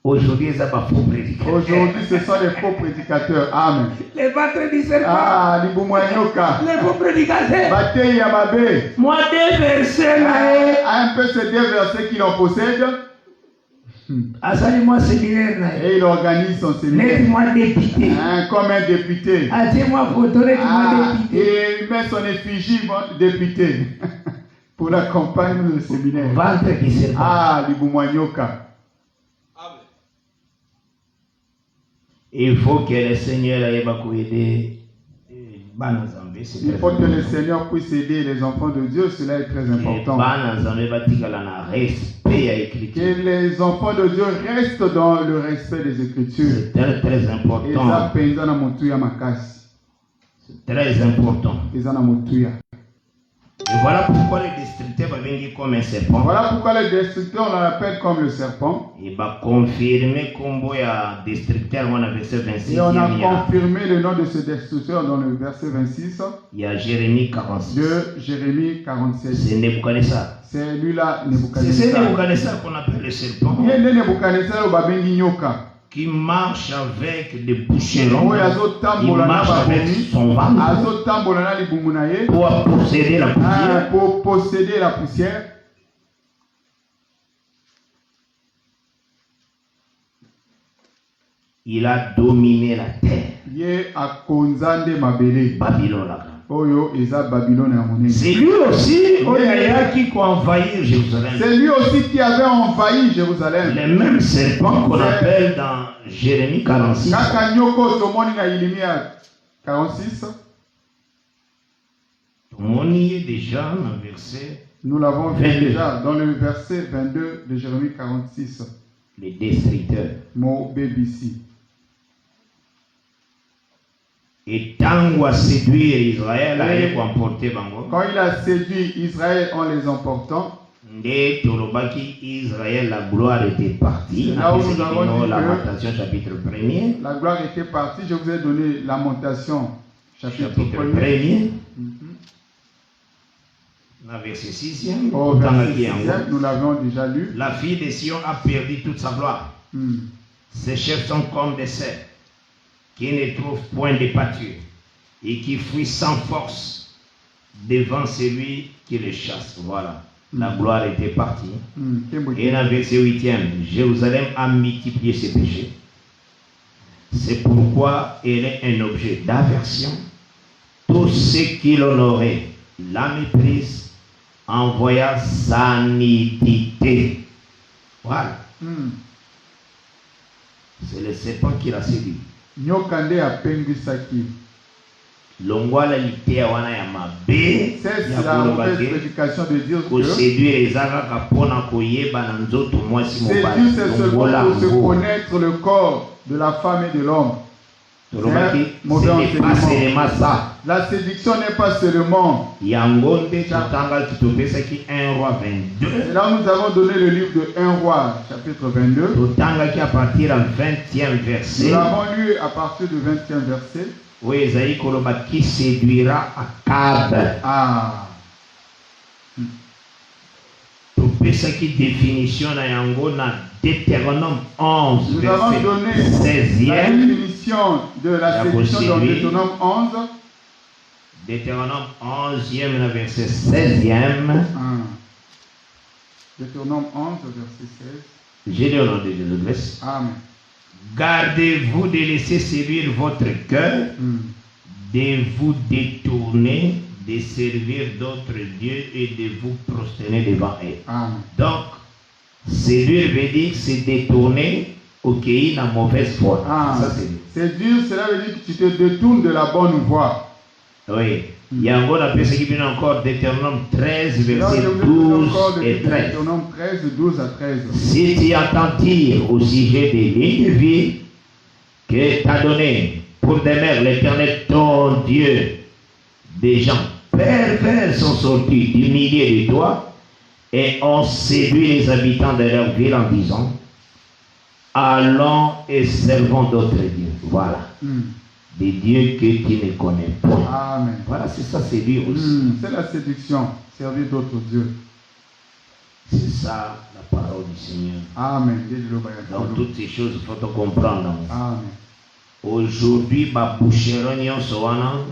Speaker 3: Aujourd'hui, ils sont faux prédicateurs.
Speaker 6: Aujourd'hui, ce sont les faux prédicateurs. Amen.
Speaker 5: Les ventres du serpent.
Speaker 6: Ah, Libumwanyoka.
Speaker 5: Les faux prédicateurs.
Speaker 6: Bataille Yamabe.
Speaker 5: Moi, des versets là.
Speaker 6: Un peu ces deux versets qu'il en possède.
Speaker 5: Assali-moi séminaire là.
Speaker 6: Et il organise son séminaire.
Speaker 5: Laisse-moi député.
Speaker 6: Comme un député.
Speaker 5: Attends-moi photo, laisse-moi député.
Speaker 6: Et il met son effigie député pour la campagne du séminaire.
Speaker 5: Ventre du serpent.
Speaker 6: Ah, Libumwanyoka.
Speaker 3: Il faut que le Seigneur aille aider.
Speaker 6: Il faut que le Seigneur puisse aider les enfants de Dieu, cela est très important. Que les enfants de Dieu restent dans le respect des Écritures.
Speaker 3: C'est très important. C'est très important. Et voilà pourquoi les destructeurs va venir comme un serpent.
Speaker 6: Voilà pourquoi les destructeurs on l'appelle comme le serpent.
Speaker 3: Il va confirmer combo ya destructeur on a verset 26.
Speaker 6: Et on a confirmé le nom de ce destructeur dans le verset 26.
Speaker 3: Il y a Jérémie 46.
Speaker 6: De Jérémie 47.
Speaker 3: C'est Nebuchadnezzar.
Speaker 6: C'est lui-là, Nebuchadnezzar.
Speaker 3: C'est Nebuchadnezzar qu'on appelle le serpent.
Speaker 6: Il y a Nebuchadnezzar au Babengi Nyoka.
Speaker 3: Qui marche avec des boucherons. Il marche avec son ventre pour posséder la poussière.
Speaker 6: Pour posséder la poussière.
Speaker 3: Il a dominé la terre. Babylone. C'est lui aussi qui a envahi Jérusalem.
Speaker 6: C'est lui aussi qui avait envahi Jérusalem.
Speaker 3: Les mêmes serpents qu'on appelle dans Jérémie 46.
Speaker 6: 46.
Speaker 3: On y est déjà dans le verset.
Speaker 6: Nous l'avons vu déjà dans le verset 22 de Jérémie 46.
Speaker 3: Les destructeurs.
Speaker 6: Mon BBC.
Speaker 3: Et Tango a séduit Israël,
Speaker 6: quand il a séduit Israël en les emportant,
Speaker 3: Israël, la gloire était partie.
Speaker 6: Là où nous avons dit
Speaker 3: Lamentation chapitre 1er.
Speaker 6: La gloire était partie. Je vous ai donné Lamentation chapitre
Speaker 3: 1er. Verset 6e.
Speaker 6: Au verset 6e, nous l'avions déjà lu.
Speaker 3: La fille de Sion a perdu toute sa gloire. Ses chefs sont comme des cerfs qui ne trouvent point de pâture et qui fuient sans force devant celui qui les chasse. Voilà. La gloire était partie. Et dans le verset 8e, Jérusalem a multiplié ses péchés. C'est pourquoi elle est un objet d'aversion. Tous ceux qui l'honoraient la méprisent, envoya sa nudité. Voilà. C'est le serpent qui l'a séduit.
Speaker 6: Nyokande apengisaki.
Speaker 3: Longwala litea wana ya mabe.
Speaker 6: C'est la mauvaise prédication de dire que
Speaker 3: séduire les arabes pour koyeba na nzoto mwasi mobali.
Speaker 6: Séduire, c'est seulement pour se connaître le corps de la femme et de l'homme. La séduction n'est pas seulement. Et là nous avons donné le livre de 1 roi, chapitre 22. Nous l'avons lu à partir du 20e verset.
Speaker 3: Oui, Esaïe Koloba qui séduira Akab.
Speaker 6: Ah.
Speaker 3: Qui définition na yango na Deutéronome 11
Speaker 6: nous avons donné
Speaker 3: 16e.
Speaker 6: La définition de la séduction dans Deutéronome 11.
Speaker 3: Deutéronome 11e verset 16e.
Speaker 6: Deutéronome 11 verset 16.
Speaker 3: J'ai lu au nom de Jésus-Christ.
Speaker 6: Amen.
Speaker 3: Gardez-vous de laisser séduire votre cœur, de vous détourner, de servir d'autres dieux et de vous prosterner devant eux. Donc, séduire veut dire se détourner, ok, la mauvaise voie.
Speaker 6: Séduire, cela veut dire que tu te détournes de la bonne voie.
Speaker 3: Oui. Il y a encore la personne qui vient encore Deutéronome 13, verset 12 et 13.
Speaker 6: Deutéronome 13, 12 à 13.
Speaker 3: Si tu entends dire au sujet des lignes de vie que t'a donné pour demeure l'Éternel ton Dieu, des gens pervers sont sortis du milieu de toi et ont séduit les habitants de leur ville en disant allons et servons d'autres dieux. Voilà. Des dieux que tu ne connais pas.
Speaker 6: Amen.
Speaker 3: Voilà, c'est ça séduire aussi.
Speaker 6: C'est la séduction, servir d'autres dieux.
Speaker 3: C'est ça la parole du Seigneur.
Speaker 6: Amen.
Speaker 3: Donc toutes ces choses, il faut comprendre.
Speaker 6: Amen.
Speaker 3: Aujourd'hui,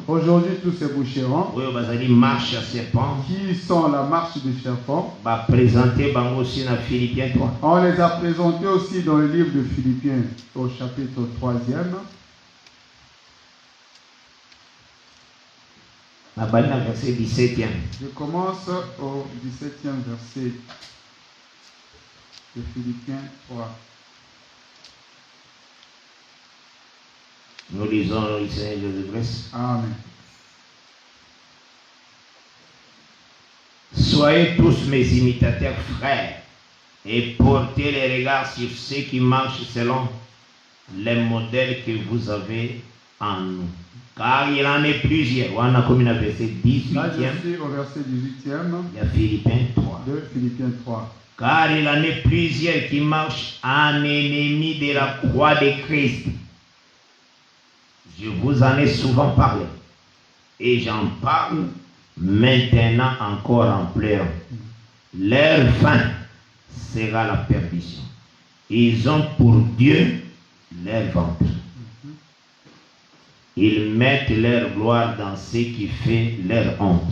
Speaker 6: aujourd'hui, tous ces boucherons
Speaker 3: marche à serpent,
Speaker 6: qui sont la marche du serpent,
Speaker 3: on
Speaker 6: les a présentés aussi dans le livre de Philippiens au chapitre 3e.
Speaker 3: Verset 17e.
Speaker 6: Je commence au 17e verset de Philippiens 3.
Speaker 3: Nous lisons le Seigneur Jésus-Christ.
Speaker 6: Amen.
Speaker 3: Soyez tous mes imitateurs frères et portez les regards sur ceux qui marchent selon les modèles que vous avez en nous. Car il en est plusieurs. On a comme un verset 18e.
Speaker 6: Là, je suis au verset 18e.
Speaker 3: Il y a Philippiens 3.
Speaker 6: De Philippiens 3.
Speaker 3: Car il en est plusieurs qui marchent en ennemi de la croix de Christ. Je vous en ai souvent parlé. Et j'en parle maintenant encore en pleurant. Leur fin sera la perdition. Ils ont pour Dieu leur ventre. Ils mettent leur gloire dans ce qui fait leur honte.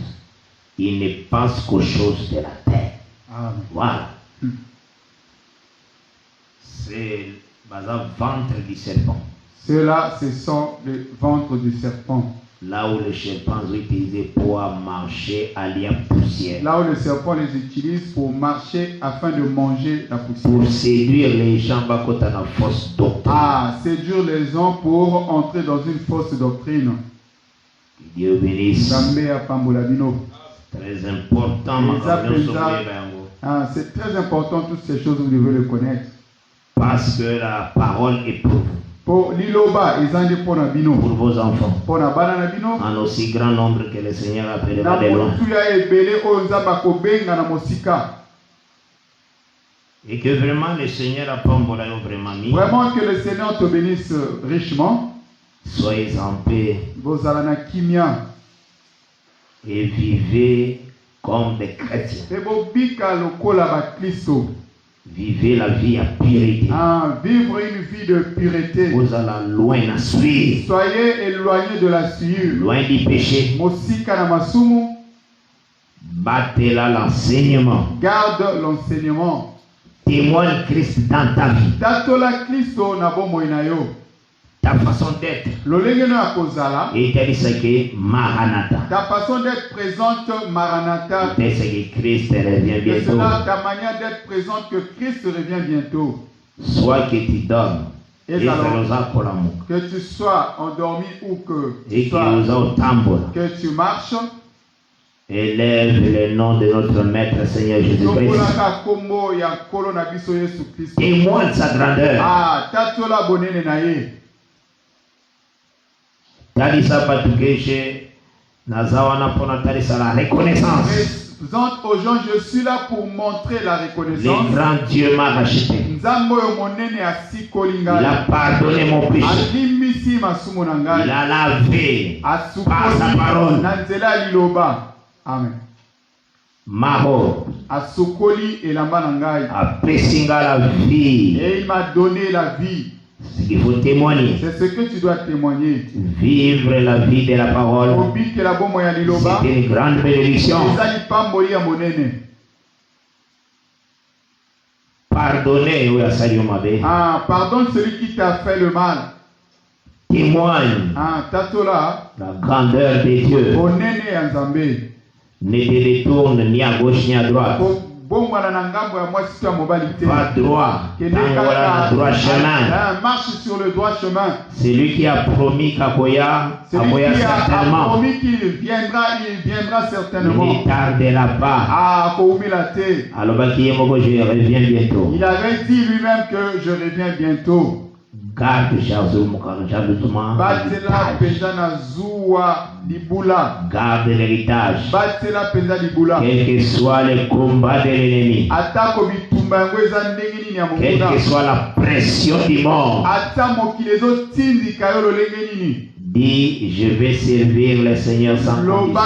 Speaker 3: Ils ne pensent qu'aux choses de la terre.
Speaker 6: Amen.
Speaker 3: Voilà. C'est le ventre du serpent.
Speaker 6: Ceux-là, ce sont les ventres du serpent.
Speaker 3: Là où les serpents ont utilisé pour marcher à la poussière.
Speaker 6: Là où le serpent les utilise pour marcher afin de manger la poussière.
Speaker 3: Pour séduire les gens dans la fausse doctrine.
Speaker 6: Ah, séduire les gens pour entrer dans une fausse doctrine.
Speaker 3: Que Dieu bénisse. Très important.
Speaker 6: Ah, c'est très important, toutes ces choses, vous devez le connaître.
Speaker 3: Parce que la parole est pour vous.
Speaker 6: Pour l'iloba, ils ont dit pour Nabino.
Speaker 3: Pour vos enfants.
Speaker 6: Pour Nabana Nabino.
Speaker 3: En aussi grand nombre que le Seigneur appellera de loin. Et que vraiment le Seigneur a pas vraiment mis.
Speaker 6: Vraiment que le Seigneur te bénisse richement.
Speaker 3: Soyez en paix. Et vivez comme des chrétiens. Vivez la vie à pureté.
Speaker 6: Ah, vivre une vie de pureté.
Speaker 3: Vous allez loin à suivre.
Speaker 6: Soyez éloignés de la sueur.
Speaker 3: Loin du péché. Battez là l'enseignement.
Speaker 6: Garde l'enseignement.
Speaker 3: Témoigne Christ dans ta vie. Ta façon d'être. Et tu dis que Maranatha.
Speaker 6: Ta façon d'être présente, Maranatha.
Speaker 3: Tu sais que Christ revient bientôt.
Speaker 6: Ta manière d'être présente, que Christ revient bientôt.
Speaker 3: Soit que tu dormes.
Speaker 6: Et que tu sois endormi ou que tu marches.
Speaker 3: Élève le nom de notre Maître Seigneur Jésus-Christ. Témoigne sa grandeur.
Speaker 6: Ah, tatola bonene naye.
Speaker 3: Talisa Patukeche, Nazawana Ponatalisha, la reconnaissance.
Speaker 6: Présente aux gens, je suis là pour montrer la reconnaissance.
Speaker 3: Le grand Dieu m'a racheté. Il a pardonné mon péché. Il a lavé par sa parole.
Speaker 6: Amen.
Speaker 3: Maho.
Speaker 6: Asukoli elambanangai.
Speaker 3: A pesinga la vie.
Speaker 6: Et il m'a donné la vie.
Speaker 3: C'est ce qu'il faut témoigner.
Speaker 6: C'est ce que tu dois témoigner.
Speaker 3: Vivre la vie de la parole. C'est une grande bénédiction. Pardonnez,
Speaker 6: ah, pardonne celui qui t'a fait le mal.
Speaker 3: Témoigne.
Speaker 6: Ah, tatola.
Speaker 3: La grandeur de Dieu. Ne te détourne ni à gauche ni à droite. Pas droit. Droit chemin.
Speaker 6: Marche sur le droit chemin.
Speaker 3: C'est lui qui a promis qu'Akoya certainement.
Speaker 6: Promis qu'il viendra, il viendra certainement.
Speaker 3: Il ne tardera pas.
Speaker 6: Ah,
Speaker 3: alors je reviens bientôt.
Speaker 6: Il avait dit lui-même que je reviens bientôt.
Speaker 3: Garde l'héritage. Quel que soit le combat de l'ennemi. Quelle que soit la pression du monde. Dis, je vais servir le Seigneur sans condition.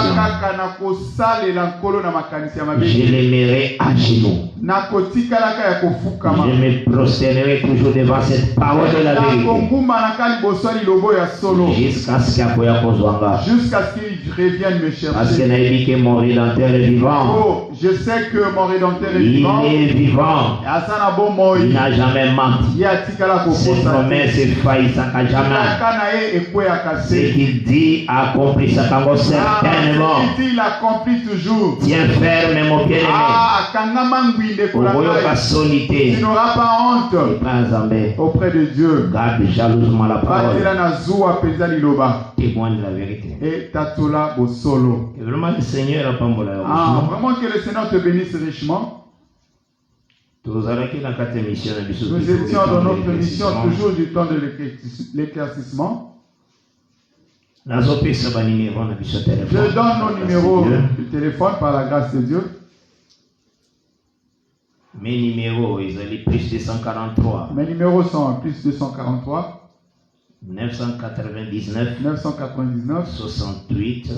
Speaker 3: Je l'aimerai à genoux. Je me prosternerai toujours devant cette parole de la vérité. Jusqu'à ce qu'il
Speaker 6: revienne me chercher.
Speaker 3: Parce que mon Rédempteur est vivant.
Speaker 6: Oh, je sais que mon Rédempteur est vivant.
Speaker 3: Il est vivant. Il n'a jamais menti. Ses promesses est failli sans jamais. Ce qu'il dit accomplit ça certainement.
Speaker 6: Il accomplit toujours.
Speaker 3: Tiens ferme mon bien-aimé. Tu
Speaker 6: n'auras pas honte auprès de Dieu.
Speaker 3: Garde jalousement la parole. Témoigne la vérité.
Speaker 6: Et tatula bosolo.
Speaker 3: Vraiment le Seigneur a pas
Speaker 6: vraiment que le Seigneur te bénisse richement. Nous étions dans notre mission toujours du temps de l'éclaircissement. Je donne nos numéros de téléphone par la grâce de Dieu.
Speaker 3: Mes numéros, ils allaient plus 243.
Speaker 6: Mes numéros sont plus 243.
Speaker 3: 999 68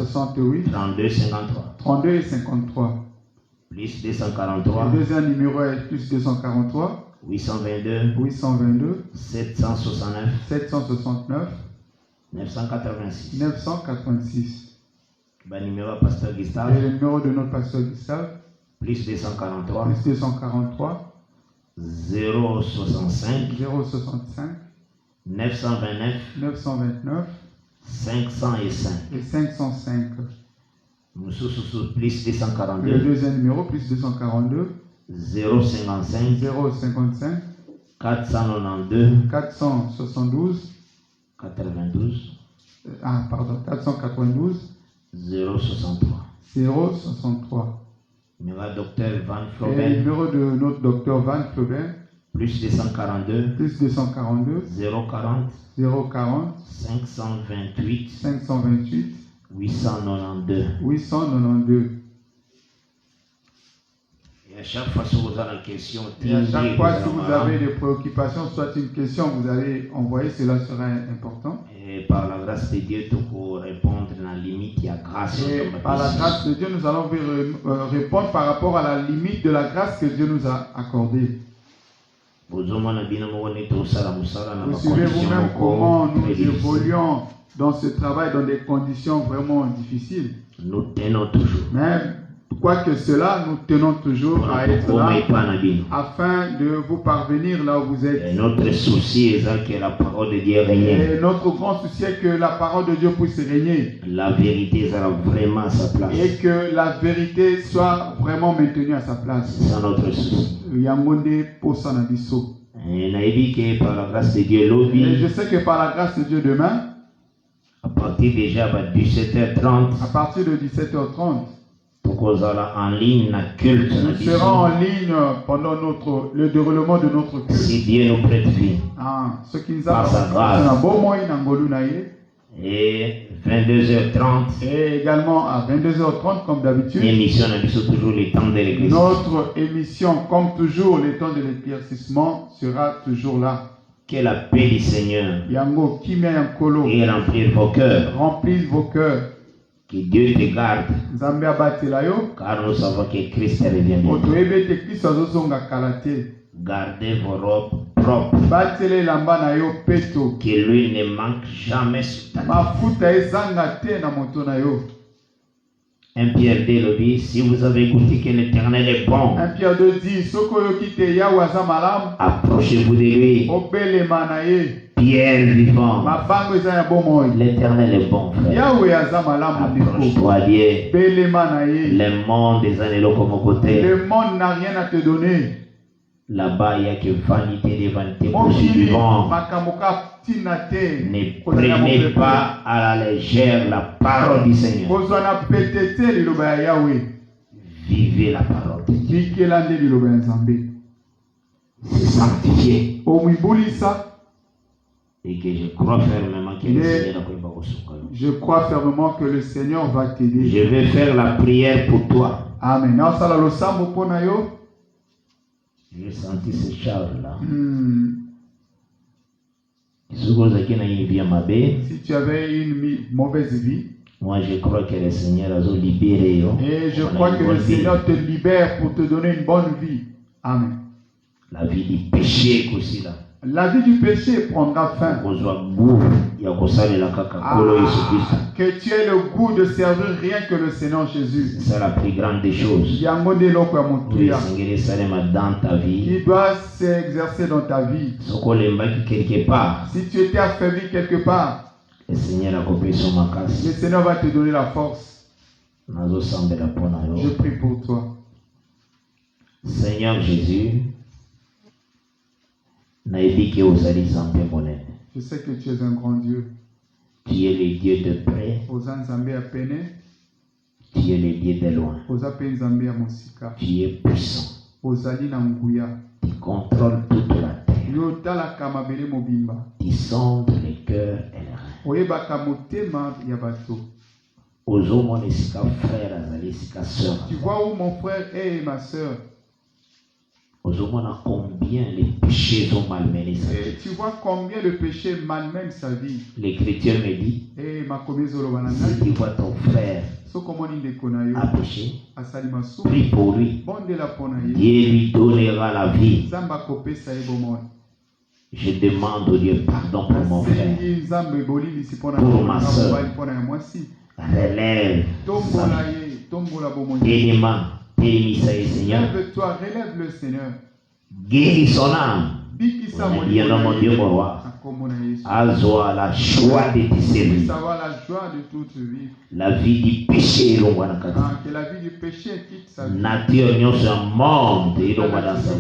Speaker 3: 32 53.
Speaker 6: 32 et 53.
Speaker 3: Plus 243.
Speaker 6: Le deuxième numéro est plus 243. 822 769 986.
Speaker 3: Le numéro de Pasteur Gustave.
Speaker 6: Et le numéro de notre Pasteur Gustave.
Speaker 3: Plus 243. 065 929 505
Speaker 6: et 505.
Speaker 3: Nous sommes plus 242.
Speaker 6: Le deuxième numéro plus 242
Speaker 3: 055 492 492 063. Numéro docteur Van Flaubert.
Speaker 6: Et le numéro de notre docteur Van Flaubert.
Speaker 3: Plus 242 040 528 892. Et à chaque fois que vous avez une question,
Speaker 6: si vous avez des préoccupations, soit une question, vous allez envoyer, cela sera important.
Speaker 3: Et par la grâce de Dieu, tout pour répondre dans la limite, il y a grâce.
Speaker 6: Et par la grâce de Dieu, nous allons répondre par rapport à la limite de la grâce que Dieu nous a accordée. Vous suivez vous-même comment nous évoluons dans ce travail dans des conditions vraiment difficiles.
Speaker 3: Nous tenons toujours.
Speaker 6: Mais quoique cela, nous tenons toujours à être là afin de vous parvenir là où vous êtes.
Speaker 3: Et notre souci est que la parole de Dieu règne.
Speaker 6: Et notre grand souci est que la parole de Dieu puisse régner.
Speaker 3: La vérité sera vraiment à sa place.
Speaker 6: Et que la vérité soit vraiment maintenue à sa place.
Speaker 3: C'est notre souci.
Speaker 6: Et
Speaker 3: par la grâce de Dieu,
Speaker 6: je sais que par la grâce de Dieu demain,
Speaker 3: à partir déjà de 17h30,
Speaker 6: à partir de 17h30,
Speaker 3: nous
Speaker 6: serons en ligne pendant le déroulement de notre culte.
Speaker 3: Si Dieu nous prête vie,
Speaker 6: ce qui nous
Speaker 3: par sa grâce. Et 22h30.
Speaker 6: Et également à 22h30 comme d'habitude.
Speaker 3: Toujours les temps de l'église.
Speaker 6: Notre émission, comme toujours, les temps de l'éclaircissement sera toujours là.
Speaker 3: Que la paix du Seigneur
Speaker 6: et
Speaker 3: remplir vos cœurs.
Speaker 6: Remplisse vos cœurs.
Speaker 3: Que Dieu te garde. Car nous savons que Christ revient bientôt. Gardez vos robes propres. Que l'huile ne manque jamais sur ta tête. 1 Pierre 2 le dit, si vous avez goûté que l'Éternel est bon,
Speaker 6: 1 Pierre 2 dit,
Speaker 3: approchez-vous de lui. Pierre vivant, l'Éternel est bon, frère. Approche-toi à Dieu. Le monde des années comme au côté.
Speaker 6: Le monde n'a rien à te donner.
Speaker 3: Là-bas, il n'y a que vanité des vanités pour les vivants. Ne prenez pas à la légère la parole du Seigneur. Vivez la parole de Dieu. C'est sanctifié. Et que je crois fermement que le Seigneur
Speaker 6: Je crois fermement que le Seigneur va t'aider.
Speaker 3: Je vais faire la prière pour toi.
Speaker 6: Amen.
Speaker 3: J'ai senti ce charge là. Si tu avais
Speaker 6: une mauvaise vie,
Speaker 3: moi je crois que le Seigneur a libéré.
Speaker 6: Et je crois que le Seigneur te libère pour te donner une bonne vie. Amen.
Speaker 3: La vie du péché aussi là.
Speaker 6: La vie du péché prendra fin.
Speaker 3: Que
Speaker 6: tu aies le goût de servir rien que le Seigneur Jésus.
Speaker 3: C'est la plus grande des choses.
Speaker 6: Qui doit s'exercer dans ta vie.
Speaker 3: Quelque part.
Speaker 6: Si tu étais affaibli quelque part,
Speaker 3: le Seigneur
Speaker 6: va te donner la force. Je prie pour toi.
Speaker 3: Seigneur Jésus,
Speaker 6: je sais que tu es un grand Dieu.
Speaker 3: Tu es le Dieu de près. Tu es le Dieu de loin. Tu es puissant. Tu contrôles toute la terre. Tu sondes les cœurs et les reins.
Speaker 6: Tu vois où mon frère est et ma soeur.
Speaker 3: Combien les péchés ont malmené sa vie.
Speaker 6: Tu vois combien le péché malmène sa vie.
Speaker 3: L'Écriture me dit, si tu vois ton frère a péché, prie pour lui. Dieu lui donnera la vie. Je demande au Dieu pardon pour mon frère, pour ma soeur. Relève Seigneur.
Speaker 6: Lève-toi, relève le Seigneur.
Speaker 3: Guéris son âme. Mon Dieu, mon roi. Azoa la joie de te servir. La vie du péché,
Speaker 6: que la vie du péché quitte sa vie.
Speaker 3: Nature, nous sommes monde et
Speaker 6: le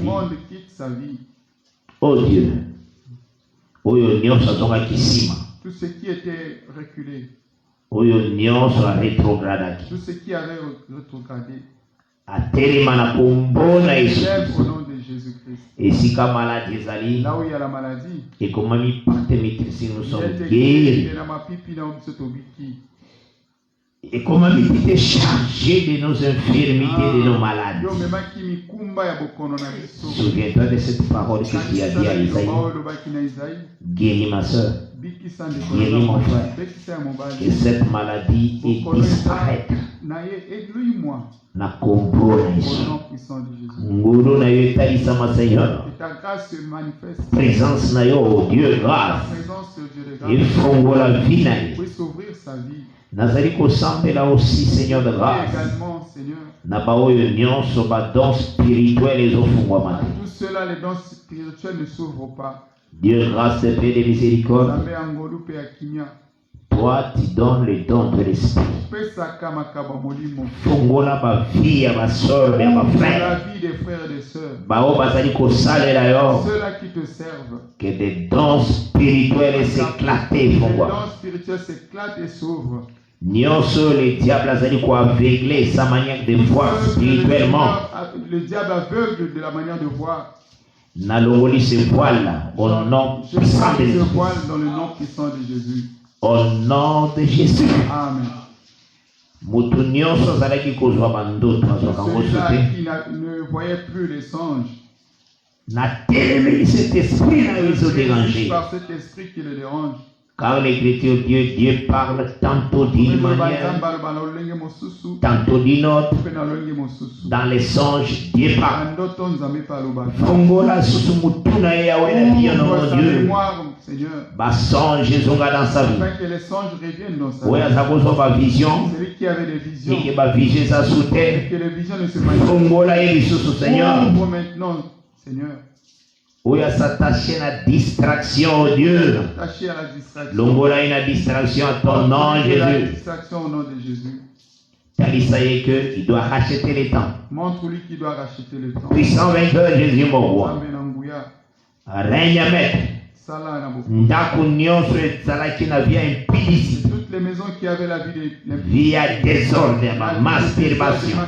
Speaker 6: monde quitte sa vie.
Speaker 3: Oh Dieu. Tout
Speaker 6: ce qui était reculé.
Speaker 3: Tout
Speaker 6: ce qui avait rétrogradé.
Speaker 3: Lève
Speaker 6: au nom de Jésus-Christ.
Speaker 3: Et si la maladie
Speaker 6: là où il y a la maladie,
Speaker 3: et comment nous sommes guéris. Et comment tu t'es chargé de nos infirmités, de nos maladies. Souviens-toi de cette parole que tu as dit à Isaïe. Guéris ma soeur. Guéris mon frère. Que cette maladie est disparaître. Na kombo na Yesu. Nguru na yo etaisama Seigneur. Présence na yo, Dieu grâce. Et fongo la vie na yo. Nazali kosambela aussi Seigneur de grâce. Na baoyo nyonso ba dons spirituels ezofungwama.
Speaker 6: Tout cela, les dons spirituels ne s'ouvrent pas.
Speaker 3: Dieu grâce et paix de miséricorde. Toi, tu donnes les dons de l'esprit. Fongola ba vie à ma soeur et à ma frère.
Speaker 6: La vie des frères et des sœurs.
Speaker 3: Bao bazali kosale la yo.
Speaker 6: Ceux-là qui te servent.
Speaker 3: Que des dons spirituels s'éclatent.
Speaker 6: Les dons spirituels s'éclatent et s'ouvrent.
Speaker 3: Nyonso le diable azali ko aveugler sa manière de voir spirituellement.
Speaker 6: Le diable aveugle de la manière de voir.
Speaker 3: Nalongoli ce voile là au nom puissant de Jésus.
Speaker 6: Dans le nom puissant de Jésus.
Speaker 3: Au nom de Jésus.
Speaker 6: Amen.
Speaker 3: Mutu nyonso azalaki kozwa bandoto azokango sote.
Speaker 6: Qui ne voyait plus les songes.
Speaker 3: Na télémeli cet esprit là ils ont dérangé.
Speaker 6: Par cet esprit qui le dérange.
Speaker 3: Car l'Écriture, Dieu parle tantôt d'une manière, tantôt d'une autre. Dans les songes, Dieu parle. Fongola susumutuna ya wewe mon Dieu. Ba songe zonga dans sa vie. Ouais, ça cause ba vision.
Speaker 6: Celui qui avait des visions.
Speaker 3: Et que ba vision ça sous terre.
Speaker 6: Que les visions ne se manifestent.
Speaker 3: Fongola et sous Seigneur.
Speaker 6: Maintenant, Seigneur.
Speaker 3: Oui, à s'attacher à la distraction, oh Dieu.
Speaker 6: Attaché à la distraction.
Speaker 3: Longola une distraction à ton nom, Jésus.
Speaker 6: La distraction au nom de Jésus.
Speaker 3: Talisaye que il doit racheter les temps.
Speaker 6: Montre-lui qu'il doit racheter le temps.
Speaker 3: Puissant vainqueur, Jésus, mon roi. Règne à maître. Ndaku nyonso ezalaki na via impudicité.
Speaker 6: Toutes les maisons qui avaient la vie de
Speaker 3: via désordre, ma masturbation,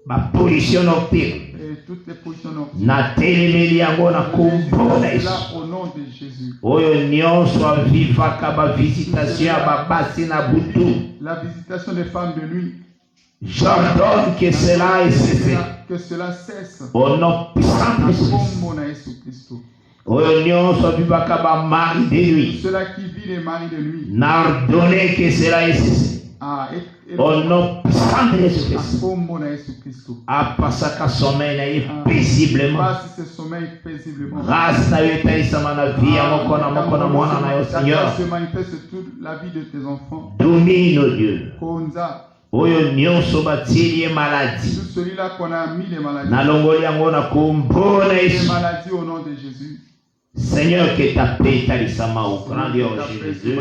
Speaker 3: ma pollution nocturne.
Speaker 6: Toutes les positions
Speaker 3: na telemeli yango na kombo na Yesu.
Speaker 6: Au nom de Jésus.
Speaker 3: Oyo nyonso avivaka ba visitation ya babasi na butu.
Speaker 6: La visitation des femmes de nuit.
Speaker 3: J'ordonne que cela cesse.
Speaker 6: Que cela cesse.
Speaker 3: Au nom puissant de Jésus.
Speaker 6: Ceux-là qui vivent les maris de nuit.
Speaker 3: N'ordonnez que cela est cessé. Au nom puissant de Jésus-Christ. Apasaka sommeil naïf paisiblement. Grâce na yeta isamana vie amokona mokona mwana na yo Seigneur. Domine au Dieu. Oyo nyonso batili ye maladie. Na longoli yango na kombo na Yesu. Seigneur, que ta paix talisama au grand Dieu Jésus.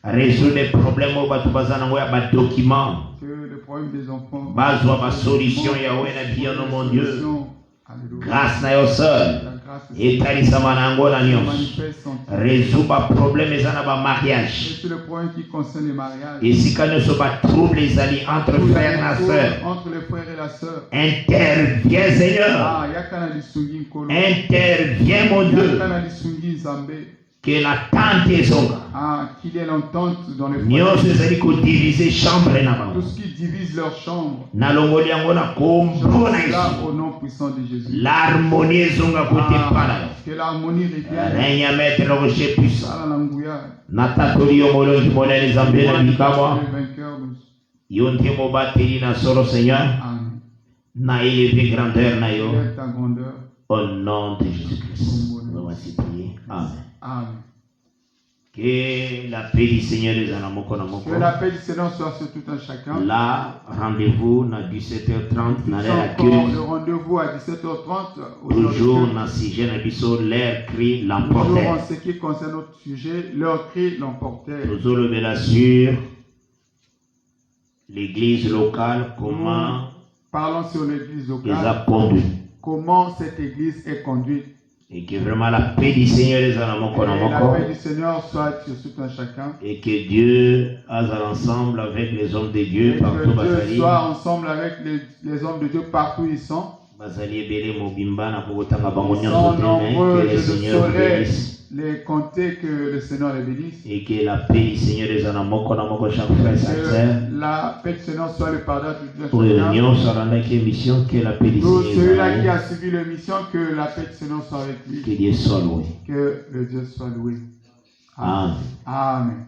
Speaker 3: Résout les problèmes au batubazana ya ba document. Bazwa ba solution ya wena bien mon Dieu. Grâce na yo seul. Et talisama na ngo na nyonso. Résout ba problème ezana ba mariage.
Speaker 6: C'est le problème qui concerne les mariages.
Speaker 3: Et si quand nous sommes troubles les alliés entre frères et la sœur.
Speaker 6: Entre les frères et la sœur.
Speaker 3: Interviens Seigneur. Interviens mon Dieu. Que la tente est
Speaker 6: qu'il y ait l'entente dans les
Speaker 3: frères. Nous diviser chambre
Speaker 6: tout ce qui divise leur chambre.
Speaker 3: Na longoli yango na kombo na Yesu.
Speaker 6: Au nom puissant de Jésus.
Speaker 3: L'harmonie zonga côté pana.
Speaker 6: Que l'harmonie revienne.
Speaker 3: Règne à mettre le rocher puissant. Natakoli yomolo kimone les ambé na bikama. Yonte mo bateri na solo Seigneur.
Speaker 6: Amen.
Speaker 3: Na élevé grandeur na yo.
Speaker 6: Ta grandeur.
Speaker 3: Au nom de Jésus-Christ. Nous va prier. Amen.
Speaker 6: Amen.
Speaker 3: Que la paix du Seigneur les en amoko na moko.
Speaker 6: Que la paix du Seigneur soit sur tout un chacun.
Speaker 3: Là, rendez-vous na 17h30 na l'heure accueil.
Speaker 6: Le rendez-vous à 17h30.
Speaker 3: Toujours na sujet na biso l'air cri l'emporter.
Speaker 6: Toujours en ce qui concerne notre sujet, leur cri l'emporter.
Speaker 3: Toujours lever la sur l'église locale, comment
Speaker 6: parlons sur l'église locale.
Speaker 3: Les a conduits.
Speaker 6: Comment cette église est conduite.
Speaker 3: Et que vraiment la paix du Seigneur les en amoko na moko.
Speaker 6: La paix du Seigneur soit sur tout un chacun.
Speaker 3: Et que Dieu a ensemble avec les hommes de Dieu partout.
Speaker 6: Que Dieu soit ensemble avec les hommes de Dieu partout ils sont.
Speaker 3: Ils
Speaker 6: sont nombreux, je ne saurais les compter, que le Seigneur les bénisse.
Speaker 3: Et que la paix du Seigneur les en amoko na moko chaque frère et sœur.
Speaker 6: La paix du Seigneur soit le pardon de Dieu.
Speaker 3: Que la paix du Seigneur.
Speaker 6: Celui-là qui a suivi l'émission, que la paix du Seigneur soit avec lui.
Speaker 3: Que Dieu soit loué.
Speaker 6: Que le Dieu soit loué.
Speaker 3: Amen.
Speaker 6: Amen.